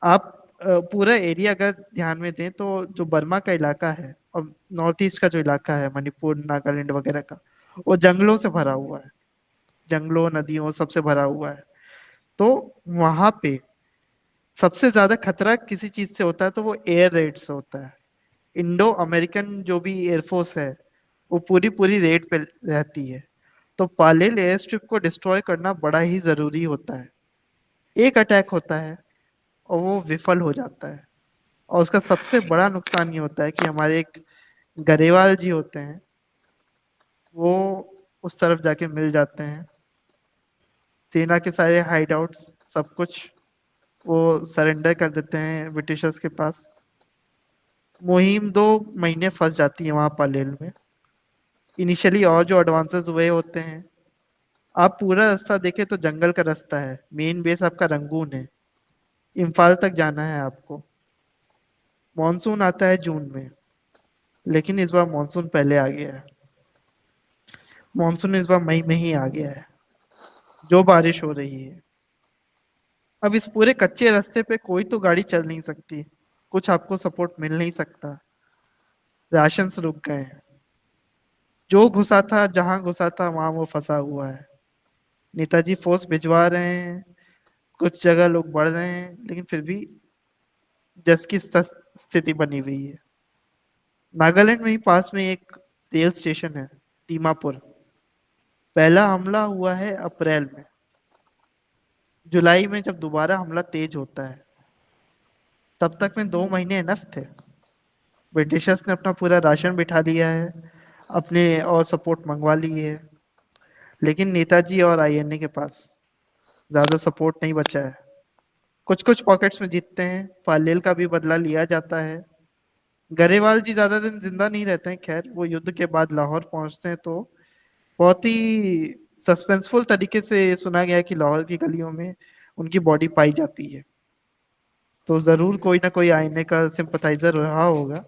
आप पूरा एरिया अगर ध्यान में दें तो जो बर्मा का इलाका है और नॉर्थ ईस्ट का जो इलाका है मणिपुर नागालैंड वगैरह का, वो जंगलों से भरा हुआ है, जंगलों नदियों सबसे भरा हुआ है। तो वहां पे सबसे ज्यादा खतरा किसी चीज से होता है तो वो एयर रेड से होता है। इंडो अमेरिकन जो भी एयरफोर्स है वो पूरी पूरी रेड पे रहती है। तो पालेल एयर स्ट्रिप को डिस्ट्रॉय करना बड़ा ही जरूरी होता है। एक अटैक होता है और वो विफल हो जाता है। और उसका सबसे बड़ा नुकसान ये होता है कि हमारे एक गरेवाल जी होते हैं, वो उस तरफ जाके मिल जाते हैं। सेना के सारे हाइड आउट्स सब कुछ वो सरेंडर कर देते हैं ब्रिटिशर्स के पास। मुहिम 2 महीने फंस जाती है वहां पालेल में। इनिशियली और जो एडवांसेस हुए होते हैं, आप पूरा रास्ता देखें तो जंगल का रास्ता है। मेन बेस आपका रंगून है, इम्फाल तक जाना है आपको। मॉनसून आता है जून में, लेकिन इस बार मॉनसून पहले आ गया है। मॉनसून इस बार मई में ही आ गया है, जो बारिश हो रही है। अब इस पूरे कच्चे रास्ते पे कोई तो गाड़ी चल नहीं सकती, कुछ आपको सपोर्ट मिल नहीं सकता। राशन रुक गए हैं। जो घुसा था, जहां घुसा था वहां वो फंसा हुआ है। नेताजी फोर्स भिजवा रहे हैं, कुछ जगह लोग बढ़ रहे हैं, लेकिन फिर भी जस की स्थिति बनी हुई है। नागालैंड में ही पास में एक रेल स्टेशन है, दीमापुर। पहला हमला हुआ है अप्रैल में। जुलाई में जब दोबारा हमला तेज होता है, तब तक में 2 महीने इनफ थे। ब्रिटिशर्स ने अपना पूरा राशन बिठा लिया है, अपने और सपोर्ट मंगवा ली है। लेकिन नेताजी और आईएनए के पास ज्यादा सपोर्ट नहीं बचा है। कुछ कुछ पॉकेट्स में जीतते हैं, पालेल का भी बदला लिया जाता है। गरेवाल जी ज्यादा दिन जिंदा नहीं रहते हैं। खैर, वो युद्ध के बाद लाहौर पहुंचते हैं तो बहुत ही सस्पेंसफुल तरीके से सुना गया है कि लाहौर की गलियों में उनकी बॉडी पाई जाती है। तो जरूर कोई ना कोई आईएनए का सिंपथाइजर रहा होगा,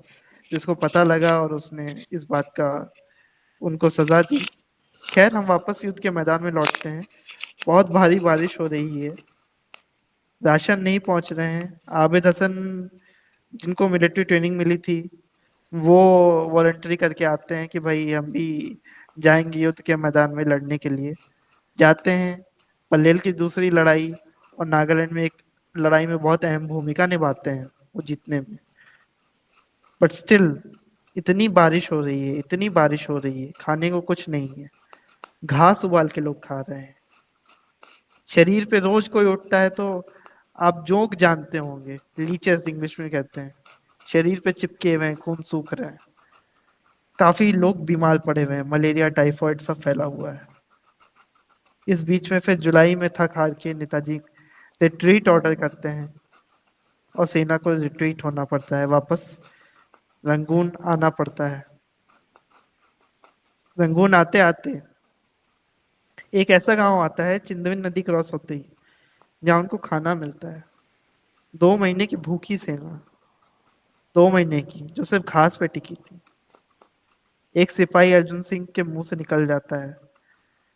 जिसको पता लगा और उसने इस बात का उनको सजा दी। खैर, हम वापस युद्ध के मैदान में लौटते हैं। बहुत भारी बारिश हो रही है, राशन नहीं पहुंच रहे हैं। आबिद हसन, जिनको मिलिट्री ट्रेनिंग मिली थी, वो वॉलंटरी करके आते हैं कि भाई हम भी जाएंगे युद्ध के मैदान में लड़ने के लिए। जाते हैं। पल्लेल की दूसरी लड़ाई और नागालैंड में एक लड़ाई में बहुत अहम भूमिका निभाते हैं वो जीतने में। बट स्टिल, इतनी बारिश हो रही है, इतनी बारिश हो रही है, खाने को कुछ नहीं है। घास उबाल के लोग खा रहे हैं। शरीर पे रोज कोई उठता है तो आप जोंक जानते होंगे, लीचेस इंग्लिश में कहते हैं। शरीर पे चिपके हुए हैं, खून सूख रहा है। काफी लोग बीमार पड़े हुए हैं, मलेरिया टाइफाइड सब फैला हुआ है। इस बीच में फिर जुलाई में थक हार के नेताजी रिट्रीट ऑर्डर करते हैं और सेना को रिट्रीट होना पड़ता है, वापस रंगून आना पड़ता है। रंगून आते आते एक ऐसा गांव आता है चिंदविन नदी क्रॉस होते ही, जहाँ उनको खाना मिलता है। 2 महीने की भूखी सेना, 2 महीने की, जो सिर्फ घास पे टिकी थी। एक सिपाही अर्जुन सिंह के मुंह से निकल जाता है,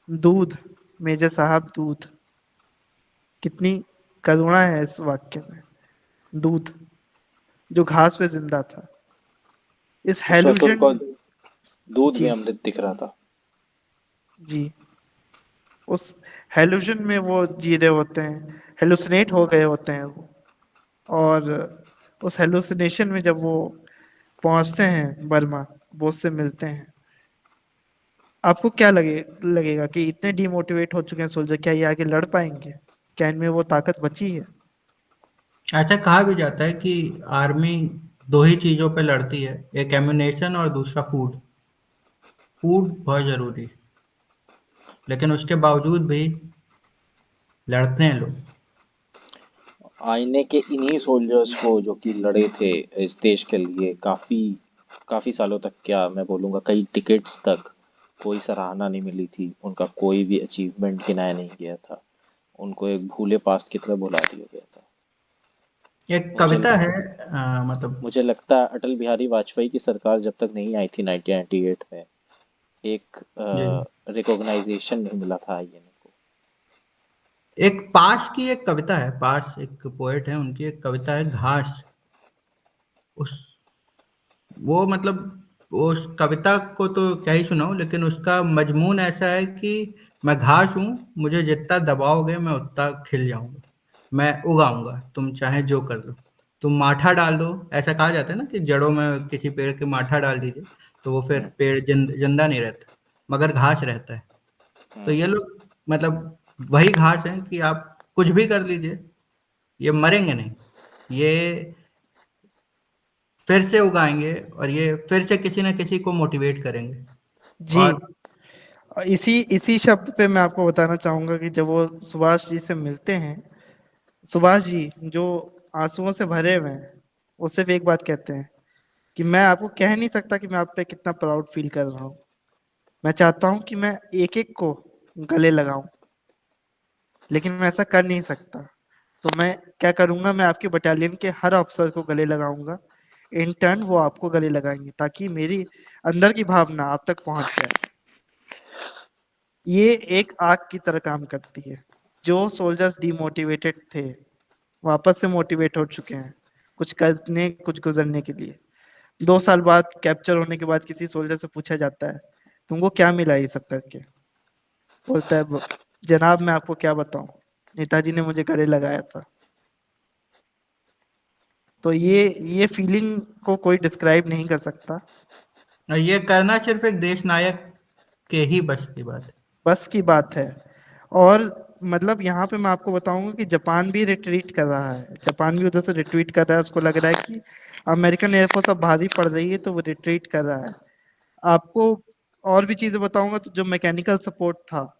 दूध, मेजर साहब दूध। कितनी करुणा है इस वाक्य में। दूध, जो घास पे जिंदा था। इस उस वक्त हेलुजन, उनको दूध में जी अमृत दिख रहा था। जी, उस हेलुजन में वो जी रहे होते हैं, हेलुसिनेट हो गए होते हैं वो। और उस हेलुसिनेशन में जब वो पहुंचते हैं बर्मा, बोस से मिलते हैं, आपको क्या लगेगा कि इतने डिमोटिवेट हो चुके हैं सोल्जर, क्या ये आगे लड़ पाएंगे? क्या इनमें वो ताकत बची है? ऐसा कहा भी जाता है कि आर्मी दो ही चीज़ों पे लड़ती है, एक एम्यूनेशन और दूसरा फूड। फूड बहुत ज़रूरी है, लेकिन उसके बावजूद भी लड़ते हैं लोग। आईने के इन्हीं सोल्जर्स को जो कि लड़े थे इस देश के लिए काफी काफी सालों तक, क्या मैं बोलूँगा कई टिकेट्स तक, कोई सराहना नहीं मिली थी। उनका कोई भी अचीवमेंट गिनाया नहीं गया था। उनको एक भूले पास्ट की तरह भुला दिया गया था। एक मुझे कविता है मतलब मुझे लगता है अटल बिहारी वाजपेयी की सरकार जब तक नहीं आई थी 1998 में, एक जी, रिकॉग्नाइजेशन नहीं मिला था आईएनए को। एक पास की एक कविता है, पास एक पोएट है, उनकी एक कविता है घास। उस वो मतलब वो उस कविता को तो क्या ही सुनाऊं, लेकिन उसका मजमून ऐसा है कि मैं घास हूँ, मुझे जितना दबाओगे मैं उतना खिल जाऊंगा, मैं उगाऊंगा, तुम चाहे जो कर लो। तुम माठा डाल दो, ऐसा कहा जाता है ना कि जड़ों में किसी पेड़ के माठा डाल दीजिए तो वो फिर हम्म, पेड़ जिंदा नहीं रहता, मगर घास रहता है। तो हम्म, ये लोग मतलब वही घास है कि आप कुछ भी कर लीजिए, ये मरेंगे नहीं, ये फिर से उगाएंगे और ये फिर से किसी न किसी को मोटिवेट करेंगे। जी। और और इसी इसी शब्द पे मैं आपको बताना चाहूंगा कि जब वो सुभाष जी से मिलते हैं, सुभाष जी जो आंसुओं से भरे हुए हैं, वो सिर्फ एक बात कहते हैं कि मैं आपको कह नहीं सकता कि मैं आप पे कितना प्राउड फील कर रहा हूँ। मैं चाहता हूँ कि मैं एक एक को गले लगाऊं, लेकिन मैं ऐसा कर नहीं सकता। तो मैं क्या करूंगा, मैं आपके बटालियन के हर अफसर को गले लगाऊंगा, इन टर्न वो आपको गले लगाएंगे, ताकि मेरी अंदर की भावना आप तक पहुंच जाए। ये एक आग की तरह काम करती है। जो सोल्जर्स डिमोटिवेटेड थे वापस से मोटिवेट हो चुके हैं कुछ करने, कुछ गुजरने के लिए। 2 साल बाद कैप्चर होने के बाद किसी सोल्जर से पूछा जाता है तुमको क्या मिला ये सब करके, बोलता है जनाब मैं आपको क्या बताऊं, नेताजी ने मुझे गले लगाया था। तो ये फीलिंग को कोई डिस्क्राइब नहीं कर सकता। ये करना सिर्फ एक देश नायक के ही बस की बात है। बस की बात है। और मतलब यहाँ पे मैं आपको बताऊंगा कि जापान भी रिट्रीट कर रहा है, जापान भी उधर से रिट्रीट कर रहा है। उसको लग रहा है कि अमेरिकन एयरफोर्स अब भारी पड़ रही है, तो वो रिट्रीट कर रहा है। आपको और भी चीजें बताऊंगा। तो जो मैकेनिकल सपोर्ट था,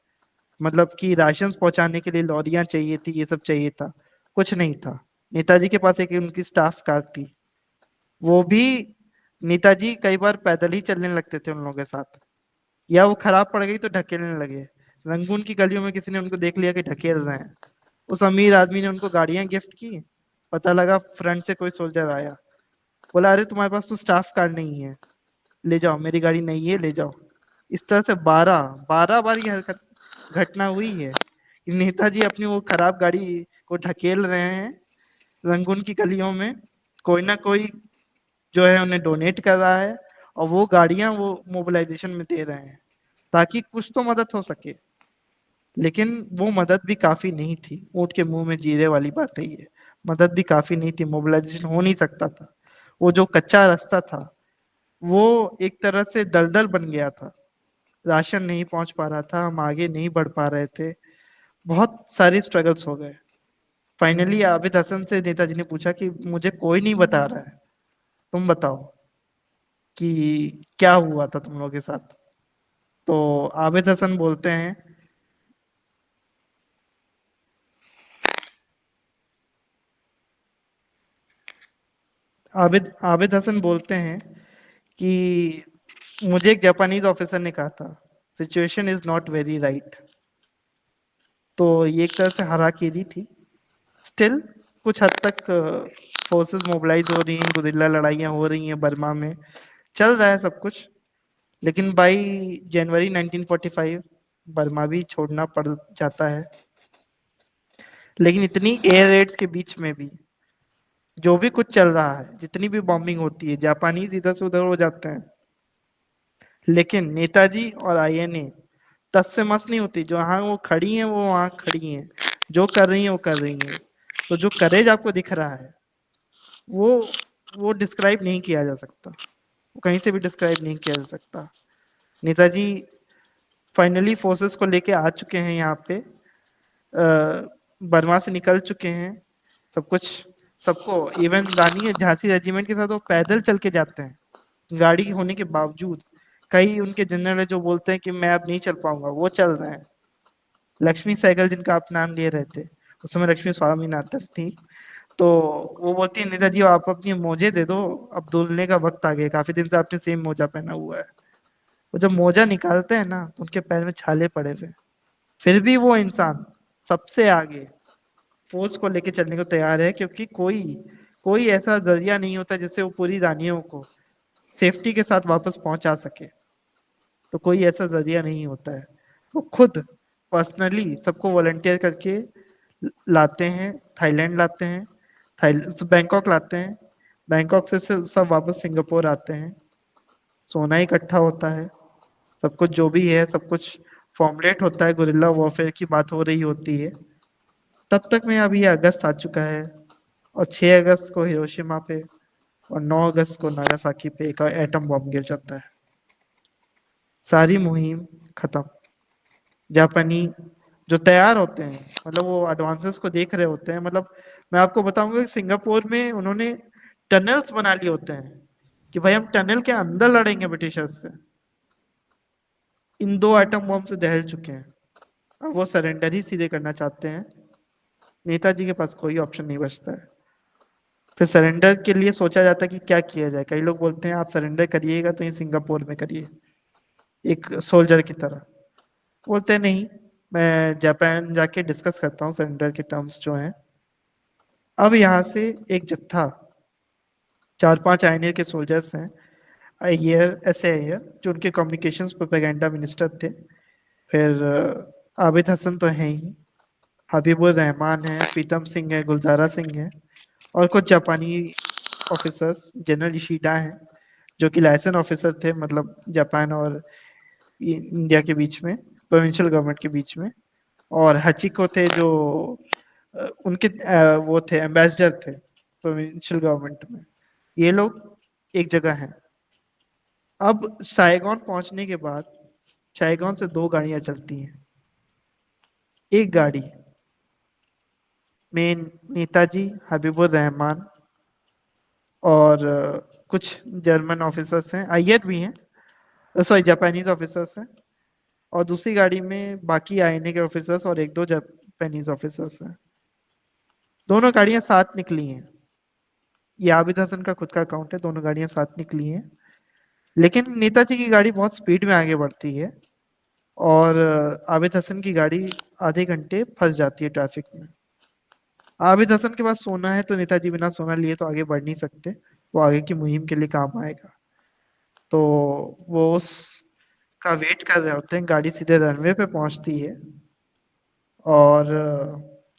मतलब कि राशंस पहुंचाने के लिए लॉरियां चाहिए थी, ये सब चाहिए था, कुछ नहीं था। नेताजी के पास एक उनकी स्टाफ कार थी, वो भी नेताजी कई बार पैदल ही चलने लगते थे उन लोगों के साथ, या वो खराब पड़ गई तो ढकेलने लगे। रंगून की गलियों में किसी ने उनको देख लिया कि ढकेल रहे हैं, उस अमीर आदमी ने उनको गाड़ियां गिफ्ट की। पता लगा फ्रंट से कोई सोल्जर आया, बोला अरे तुम्हारे पास तो स्टाफ कार नहीं है, ले जाओ, मेरी गाड़ी नहीं है, ले जाओ। इस तरह से 12 बार ये हरकत घटना हुई है कि नेताजी अपनी वो खराब गाड़ी को ढकेल रहे हैं रंगून की गलियों में। कोई ना कोई जो है उन्हें डोनेट कर रहा है, और वो गाड़ियां वो मोबिलाइजेशन में दे रहे हैं ताकि कुछ तो मदद हो सके। लेकिन वो मदद भी काफी नहीं थी। ऊँट के मुंह में जीरे वाली बात है ये। मदद भी काफी नहीं थी, मोबिलाइजेशन हो नहीं सकता था। वो जो कच्चा रास्ता था वो एक तरह से दलदल बन गया था, राशन नहीं पहुंच पा रहा था, हम आगे नहीं बढ़ पा रहे थे, बहुत सारे स्ट्रगल्स हो गए। फाइनली आबिद हसन से नेताजी ने पूछा कि मुझे कोई नहीं बता रहा है, तुम बताओ कि क्या हुआ था तुम लोगों के साथ। तो आबिद हसन बोलते हैं, आबिद आबिद हसन बोलते हैं कि मुझे एक जापानीज ऑफिसर ने कहा था situation is not very right. तो ये एक तरह से हराकीरी थी। स्टिल कुछ हद तक फोर्सेस मोबिलाइज हो रही हैं, गुरिल्ला लड़ाइयाँ हो रही हैं बर्मा में, चल रहा है सब कुछ। लेकिन बाई जनवरी 1945 बर्मा भी छोड़ना पड़ जाता है। लेकिन इतनी एयर रेड्स के बीच में भी जो भी कुछ चल रहा है, जितनी भी बॉम्बिंग होती है, जापानीज इधर से उधर हो जाते हैं, लेकिन नेताजी और आईएनए तस से मस नहीं होती। जो हाँ वो खड़ी हैं वो वहां खड़ी हैं, जो कर रही हैं वो कर रही हैं। तो जो करेज आपको दिख रहा है वो वो डिस्क्राइब नहीं किया जा सकता, वो कहीं से भी डिस्क्राइब नहीं किया जा सकता। नेताजी फाइनली फोर्सेस को लेके आ चुके हैं यहाँ पे, बर्मा से निकल चुके हैं। सब कुछ सबको, इवन रानी झांसी रेजिमेंट के साथ वो पैदल चल के जाते हैं गाड़ी होने के बावजूद। कई उनके जनरल है जो बोलते हैं कि मैं अब नहीं चल पाऊंगा, वो चल रहे हैं। लक्ष्मी सहगल जिनका आप नाम लिए रहे थे, उस समय लक्ष्मी स्वामीनाथन थी, तो वो बोलती है नेताजी आप अपनी मोजे दे दो, अब धुलने का वक्त आ गया, काफी दिन से आपने सेम मोजा पहना हुआ है। वो जब मोजा निकालते हैं ना तो उनके पैर में छाले पड़े हुए, फिर भी वो इंसान सबसे आगे फोर्स को लेके चलने को तैयार है, क्योंकि कोई कोई ऐसा जरिया नहीं होता जिससे वो पूरी रानियों को सेफ्टी के साथ वापस पहुंचा सके। तो कोई ऐसा जरिया नहीं होता है, तो खुद पर्सनली सबको वॉलंटियर करके लाते हैं, थाईलैंड लाते हैं, बैंकॉक लाते हैं, बैंकॉक से सब वापस सिंगापुर आते हैं। सोना इकट्ठा होता है, सब कुछ जो भी है सब कुछ फॉर्मुलेट होता है, गुरिल्ला वॉरफेयर की बात हो रही होती है। तब तक में अभी अगस्त आ चुका है, और 6 अगस्त को हिरोशिमा पे और 9 अगस्त को नागासाकी पे एक एटम बॉम्ब गिर जाता है। सारी मुहिम खत्म। जापानी जो तैयार होते हैं, मतलब वो एडवांसेस को देख रहे होते हैं। मतलब मैं आपको बताऊंगा कि सिंगापुर में उन्होंने टनल्स बना लिए होते हैं कि भाई हम टनल के अंदर लड़ेंगे ब्रिटिशर्स से। इन 2 एटम बम से दहल चुके हैं, अब वो सरेंडर ही सीधे करना चाहते हैं। नेताजी के पास कोई ऑप्शन नहीं बचता है। फिर सरेंडर के लिए सोचा जाता है कि क्या किया जाए। कई लोग बोलते हैं आप सरेंडर करिएगा तो ये सिंगापुर में करिए, एक सोल्जर की तरह। बोलते हैं नहीं, मैं जापान जाके डिस्कस करता हूँ सरेंडर के टर्म्स जो हैं। अब यहाँ से एक जत्था 4-5 आईएनए के सोल्जर्स हैं, अय्यर, ऐसे अय्यर जो उनके कम्युनिकेशंस प्रोपेगेंडा मिनिस्टर थे। फिर आबिद हसन तो हैं ही, हबीबुर रहमान है, प्रीतम सिंह है, गुलजारा सिंह है, और कुछ जापानी ऑफिसर्स, जनरल इशिडा हैं जो कि लाइसेंस ऑफिसर थे, मतलब जापान और इंडिया के बीच में, प्रोविंशियल गवर्नमेंट के बीच में। और हचिको थे जो उनके वो थे, एम्बेसडर थे प्रोविंशियल गवर्नमेंट में। ये लोग एक जगह हैं। अब साइगॉन पहुंचने के बाद साइगॉन से 2 गाड़ियां चलती हैं। एक गाड़ी में नेताजी, हबीबुर रहमान और कुछ जर्मन ऑफिसर्स हैं, अय्यर भी हैं, सॉरी जापानीज ऑफिसर्स हैं। और दूसरी गाड़ी में बाकी आईएनए के ऑफिसर्स और 1-2 जापानीज ऑफिसर्स हैं। दोनों गाड़ियां साथ निकली हैं। ये आबिद हसन का खुद का अकाउंट है, दोनों गाड़ियां साथ निकली हैं। लेकिन नेताजी की गाड़ी बहुत स्पीड में आगे बढ़ती है और आबिद हसन की गाड़ी आधे घंटे फंस जाती है ट्रैफिक में। आबिद हसन के पास सोना है तो नेताजी बिना सोना लिए तो आगे बढ़ नहीं सकते, वो आगे की मुहिम के लिए काम आएगा। तो वो उस का वेट कर रहे होते हैं। गाड़ी सीधे रनवे पे पहुंचती है और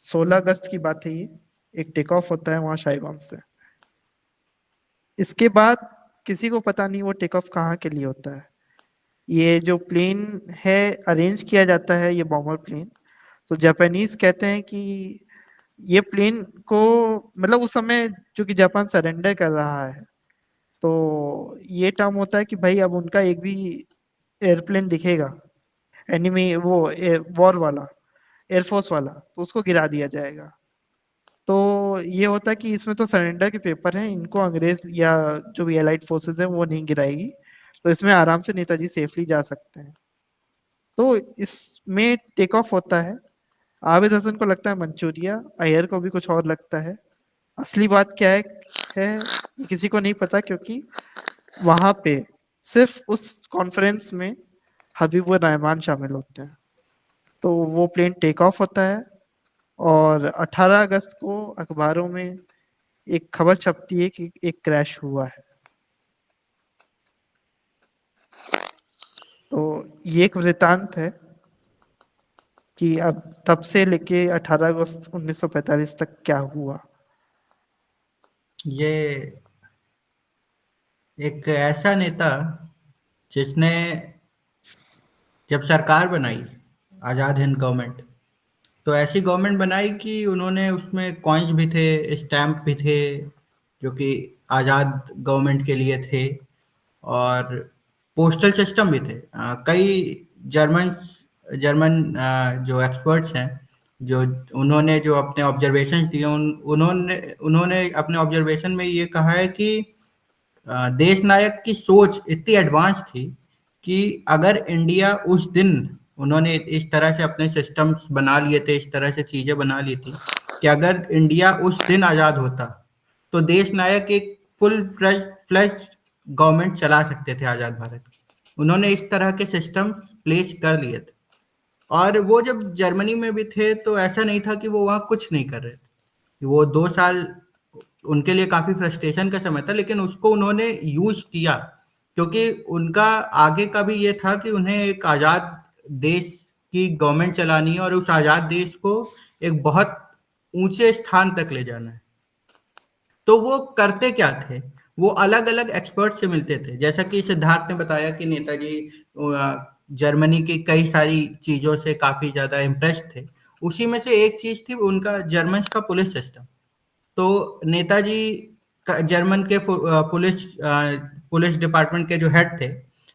16 अगस्त की बात है ये। एक टेक ऑफ होता है वहां साइगॉन से। इसके बाद किसी को पता नहीं वो टेक ऑफ कहाँ के लिए होता है। ये जो प्लेन है अरेंज किया जाता है, ये बॉम्बर प्लेन, तो जापानीज कहते हैं कि ये प्लेन को, मतलब उस समय जो कि जापान सरेंडर कर रहा है, तो ये टर्म होता है कि भाई अब उनका एक भी एयरप्लेन दिखेगा एनिमी, वो वॉर वाला, एयरफोर्स वाला, तो उसको गिरा दिया जाएगा। तो ये होता है कि इसमें तो सरेंडर के पेपर हैं, इनको अंग्रेज या जो भी एलाइड फोर्सेस है वो नहीं गिराएगी, तो इसमें आराम से नेताजी सेफली जा सकते हैं। तो इसमें टेक ऑफ होता है। आबिद हसन को लगता है मंचूरिया, अय्यर को भी कुछ और लगता है। असली बात क्या है ये किसी को नहीं पता, क्योंकि वहां पे सिर्फ उस कॉन्फ्रेंस में हबीबुर रहमान शामिल होते हैं। तो वो प्लेन टेक ऑफ होता है और 18 अगस्त को अखबारों में एक खबर छपती है कि एक क्रैश हुआ है। तो ये एक वृतांत है कि अब तब से लेके 18 अगस्त 1945 तक क्या हुआ। ये एक ऐसा नेता जिसने जब सरकार बनाई, आज़ाद हिंद गवर्नमेंट, तो ऐसी गवर्नमेंट बनाई कि उन्होंने उसमें कॉइन्स भी थे, स्टैम्प भी थे, जो कि आज़ाद गवर्नमेंट के लिए थे, और पोस्टल सिस्टम भी थे। कई जर्मन जर्मन जो एक्सपर्ट्स हैं, जो उन्होंने जो अपने ऑब्जर्वेशंस दिए, उन्होंने उन्होंने अपने ऑब्जर्वेशन में ये कहा है कि देश नायक की सोच इतनी एडवांस थी कि अगर इंडिया उस दिन, उन्होंने इस तरह से अपने सिस्टम्स बना लिए थे, इस तरह से चीजें बना ली थी कि अगर इंडिया उस दिन आजाद होता तो देश नायक एक फुल फ्लेज गवर्नमेंट चला सकते थे आजाद भारत की। उन्होंने इस तरह के सिस्टम प्लेस कर लिए थे। और वो जब जर्मनी में भी थे तो ऐसा नहीं था कि वो वहाँ कुछ नहीं कर रहे थे। वो 2 साल उनके लिए काफी फ्रस्ट्रेशन का समय था, लेकिन उसको उन्होंने यूज किया, क्योंकि उनका आगे का भी ये था कि उन्हें एक आजाद देश की गवर्नमेंट चलानी है और उस आजाद देश को एक बहुत ऊंचे स्थान तक ले जाना है। तो वो करते क्या थे, वो अलग अलग एक्सपर्ट से मिलते थे। जैसा कि सिद्धार्थ ने बताया कि नेताजी जर्मनी की कई सारी चीजों से काफी ज्यादा इम्प्रेस्ड थे। उसी में से एक चीज थी उनका जर्मन का पुलिस सिस्टम। तो नेताजी जर्मन के पुलिस डिपार्टमेंट के जो हेड थे,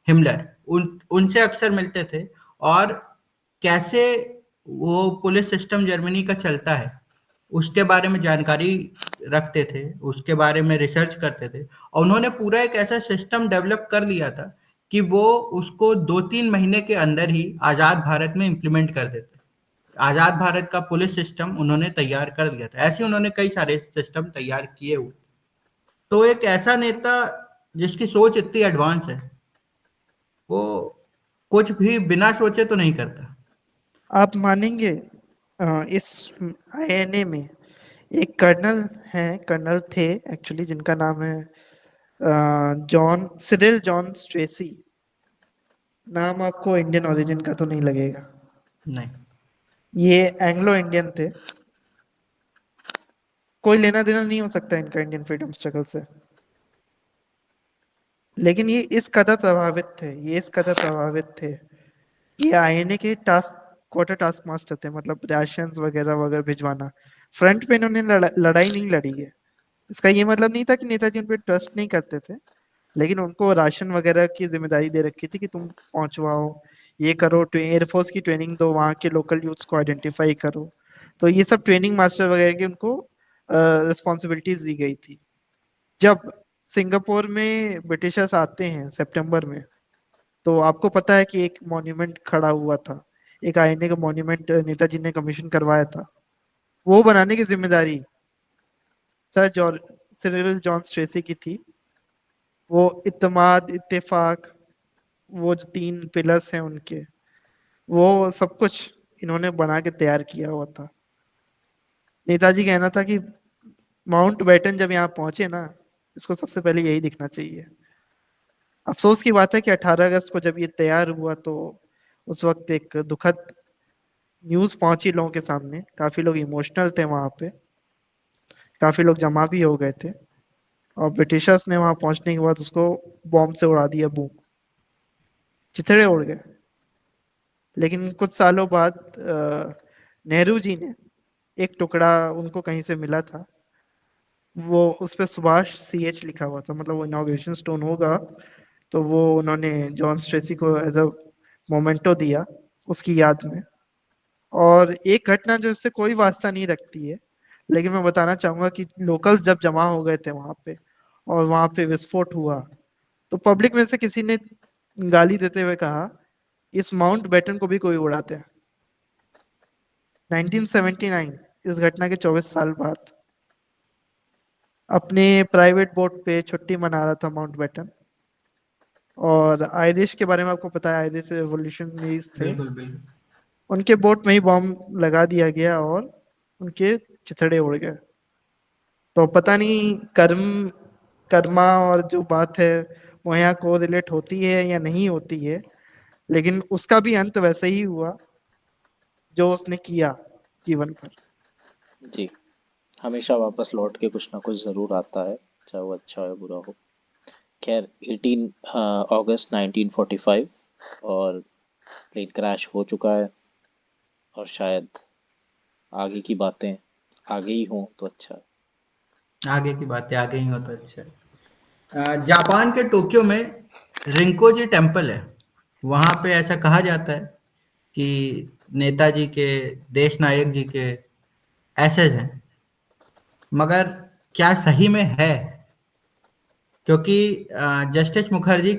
हिमलर, उनसे अक्सर मिलते थे। और कैसे वो पुलिस सिस्टम जर्मनी का चलता है, उसके बारे में जानकारी रखते थे, उसके बारे में रिसर्च करते थे और उन्होंने पूरा एक ऐसा सिस्टम डेवलप कर लिया था कि वो उसको 2-3 महीने के अंदर ही आज़ाद भारत में इम्प्लीमेंट कर देते। आज़ाद भारत का पुलिस सिस्टम उन्होंने तैयार कर लिया था। ऐसे उन्होंने कई सारे सिस्टम तैयार किए हुए। तो एक ऐसा नेता जिसकी सोच इतनी एडवांस है, वो कुछ भी बिना सोचे तो नहीं करता। आप मानेंगे इस आईएनए में एक कर्नल थे एक्चुअली, जिनका नाम है सिरिल जॉन स्ट्रेसी। नाम आपको इंडियन ओरिजिन का तो नहीं लगेगा। नहीं। ये एंग्लो इंडियन थे। कोई लेना देना नहीं हो सकता इनका इंडियन फ्रीडम स्ट्रगल से, लेकिन ये इस कदर प्रभावित थे। ये आईएनए के क्वार्टर टास्क मास्टर थे, मतलब राशंस वगैरह वगैरह भिजवाना। फ्रंट पे इन्होंने लड़ाई नहीं लड़ी है। इसका ये मतलब नहीं था कि नेताजी उन पर ट्रस्ट नहीं करते थे, लेकिन उनको राशन वगैरह की जिम्मेदारी दे रखी थी कि तुम पहुंचवाओ, ये करो, एयरफोर्स की ट्रेनिंग दो, वहाँ के लोकल यूथ्स को आइडेंटिफाई करो। तो ये सब ट्रेनिंग मास्टर वगैरह की उनको रिस्पॉन्सिबिलिटीज दी गई थी। जब सिंगापुर में ब्रिटिशर्स आते हैं सितंबर में, तो आपको पता है कि एक मॉन्यूमेंट खड़ा हुआ था, एक आईएनए का मॉन्यूमेंट नेताजी ने कमीशन करवाया था। वो बनाने की जिम्मेदारी सर सिरिल जॉन स्ट्रेसी की थी। वो इत्तेमाद, इत्तेफाक, वो जो 3 पिलर्स हैं उनके, वो सब कुछ इन्होंने बना के तैयार किया हुआ था। नेताजी कहना था कि माउंट बैटन जब यहाँ पहुंचे ना, इसको सबसे पहले यही दिखना चाहिए। अफसोस की बात है कि 18 अगस्त को जब ये तैयार हुआ, तो उस वक्त एक दुखद न्यूज पहुंची लोगों के सामने। काफी लोग इमोशनल थे वहां पे, काफी लोग जमा भी हो गए थे, और ब्रिटिशर्स ने वहां पहुंचने के बाद उसको बॉम्ब से उड़ा दिया, बूम, चिथड़े उड़ गए। लेकिन कुछ सालों बाद नेहरू जी ने एक टुकड़ा उनको कहीं से मिला था, वो उस पे सुभाष CH लिखा हुआ था, मतलब वो इनॉग्रेशन स्टोन होगा। तो वो उन्होंने जॉन स्ट्रेसी को एज अ मोमेंटो दिया उसकी याद में। और एक घटना जो इससे कोई वास्ता नहीं रखती है, लेकिन मैं बताना चाहूंगा कि लोकल्स जब जमा हो गए थे वहां पे और वहां पे विस्फोट हुआ, तो पब्लिक में से किसी ने गाली देते हुए कहा, इस माउंट बैटन को भी कोई उड़ाते हैं। 1979, इस घटना के 24 साल बाद, अपने प्राइवेट बोट पे छुट्टी मना रहा था माउंट बैटन। और आयरिश के बारे में आपको पता है, आयरिश रेवोल्यूशनरीज थे, बिल्कुल, बिल्कुल। उनके बोट में ही बॉम्ब लगा दिया गया और उनके चिथड़े उड़ गए। तो पता नहीं कर्मा और जो बात है वो यहाँ को रिलेट होती है या नहीं होती है, लेकिन उसका भी अंत वैसे ही हुआ जो उसने किया जीवन पर। जी, हमेशा वापस लौट के कुछ ना कुछ ज़रूर आता है, चाहे वो अच्छा हो या बुरा हो। खैर, 18 अगस्त 1945 और प्लेन क्रैश हो चुका है, और शायद आगे की बातें आगे ही हों तो अच्छा है। आगे की बातें आगे ही हो तो अच्छा है। जापान के टोक्यो में रिंकोजी टेम्पल है। वहाँ पे ऐसा कहा जाता है कि नेताजी के, देश नायक जी के एसेज हैं, मगर क्या सही में है? क्योंकि जस्टिस मुखर्जी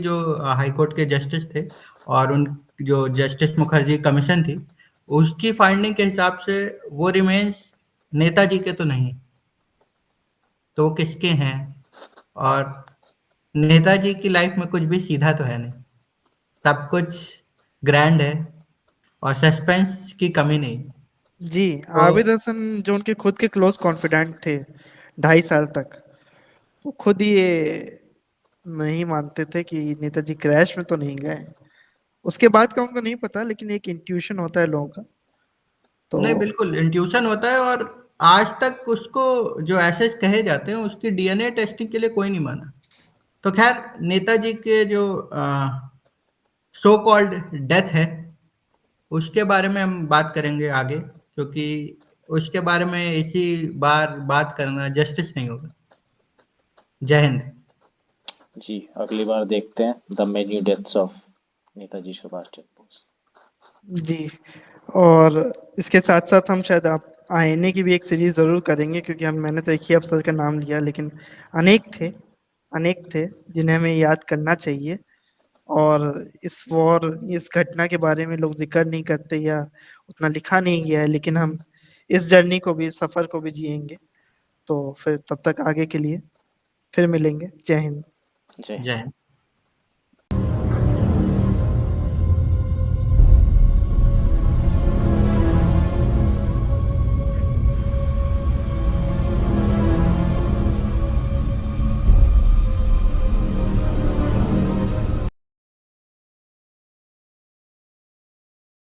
जो हाई कोर्ट के जस्टिस थे, और उन जो जस्टिस मुखर्जी कमीशन थी, उसकी फाइंडिंग के हिसाब से वो रिमेन्स नेताजी के तो नहीं, तो वो किसके हैं? और नेताजी की लाइफ में कुछ भी सीधा तो है नहीं, सब कुछ ग्रैंड है और सस्पेंस की कमी नहीं। जी, तो आबिद हसन जो उनके खुद के क्लोज कॉन्फिडेंट थे 2.5 साल तक, वो खुद ही ये नहीं मानते थे कि नेताजी क्रैश में तो नहीं गए। उसके बाद का उनको नहीं पता, लेकिन एक इंट्यूशन होता है लोगों का। तो नहीं, बिल्कुल इंट्यूशन होता है, और आज तक उसको जो एसेज कहे जाते हैं उसकी डीएनए टेस्टिंग के लिए कोई नहीं माना। तो खैर, नेताजी के जो सो कॉल्ड डेथ है, उसके बारे में हम बात करेंगे आगे, क्योंकि उसके बारे में इसी बार बात करना जस्टिस नहीं होगा। जय हिंद। जी, अगली बार देखते हैं the many deaths of Netaji Subhash Chandra Bose. Ji. और इसके साथ-साथ हम शायद आप आईएनए की भी एक सीरीज़ ज़रूर करेंगे, क्योंकि मैंने तो एक ही अफ़सर का नाम लिया, लेकिन अनेक थे जिन्हें हमें याद करना चाहिए। और इस घटना के बारे में लोग ज़िक्र नहीं करते या उतना लिखा नहीं गया है, लेकिन हम इस जर्नी को भी, इस सफ़र को भी जिएँगे। तो फिर तब तक आगे के लिए फिर मिलेंगे। जय हिंद। जय हिंद। जय हिंद।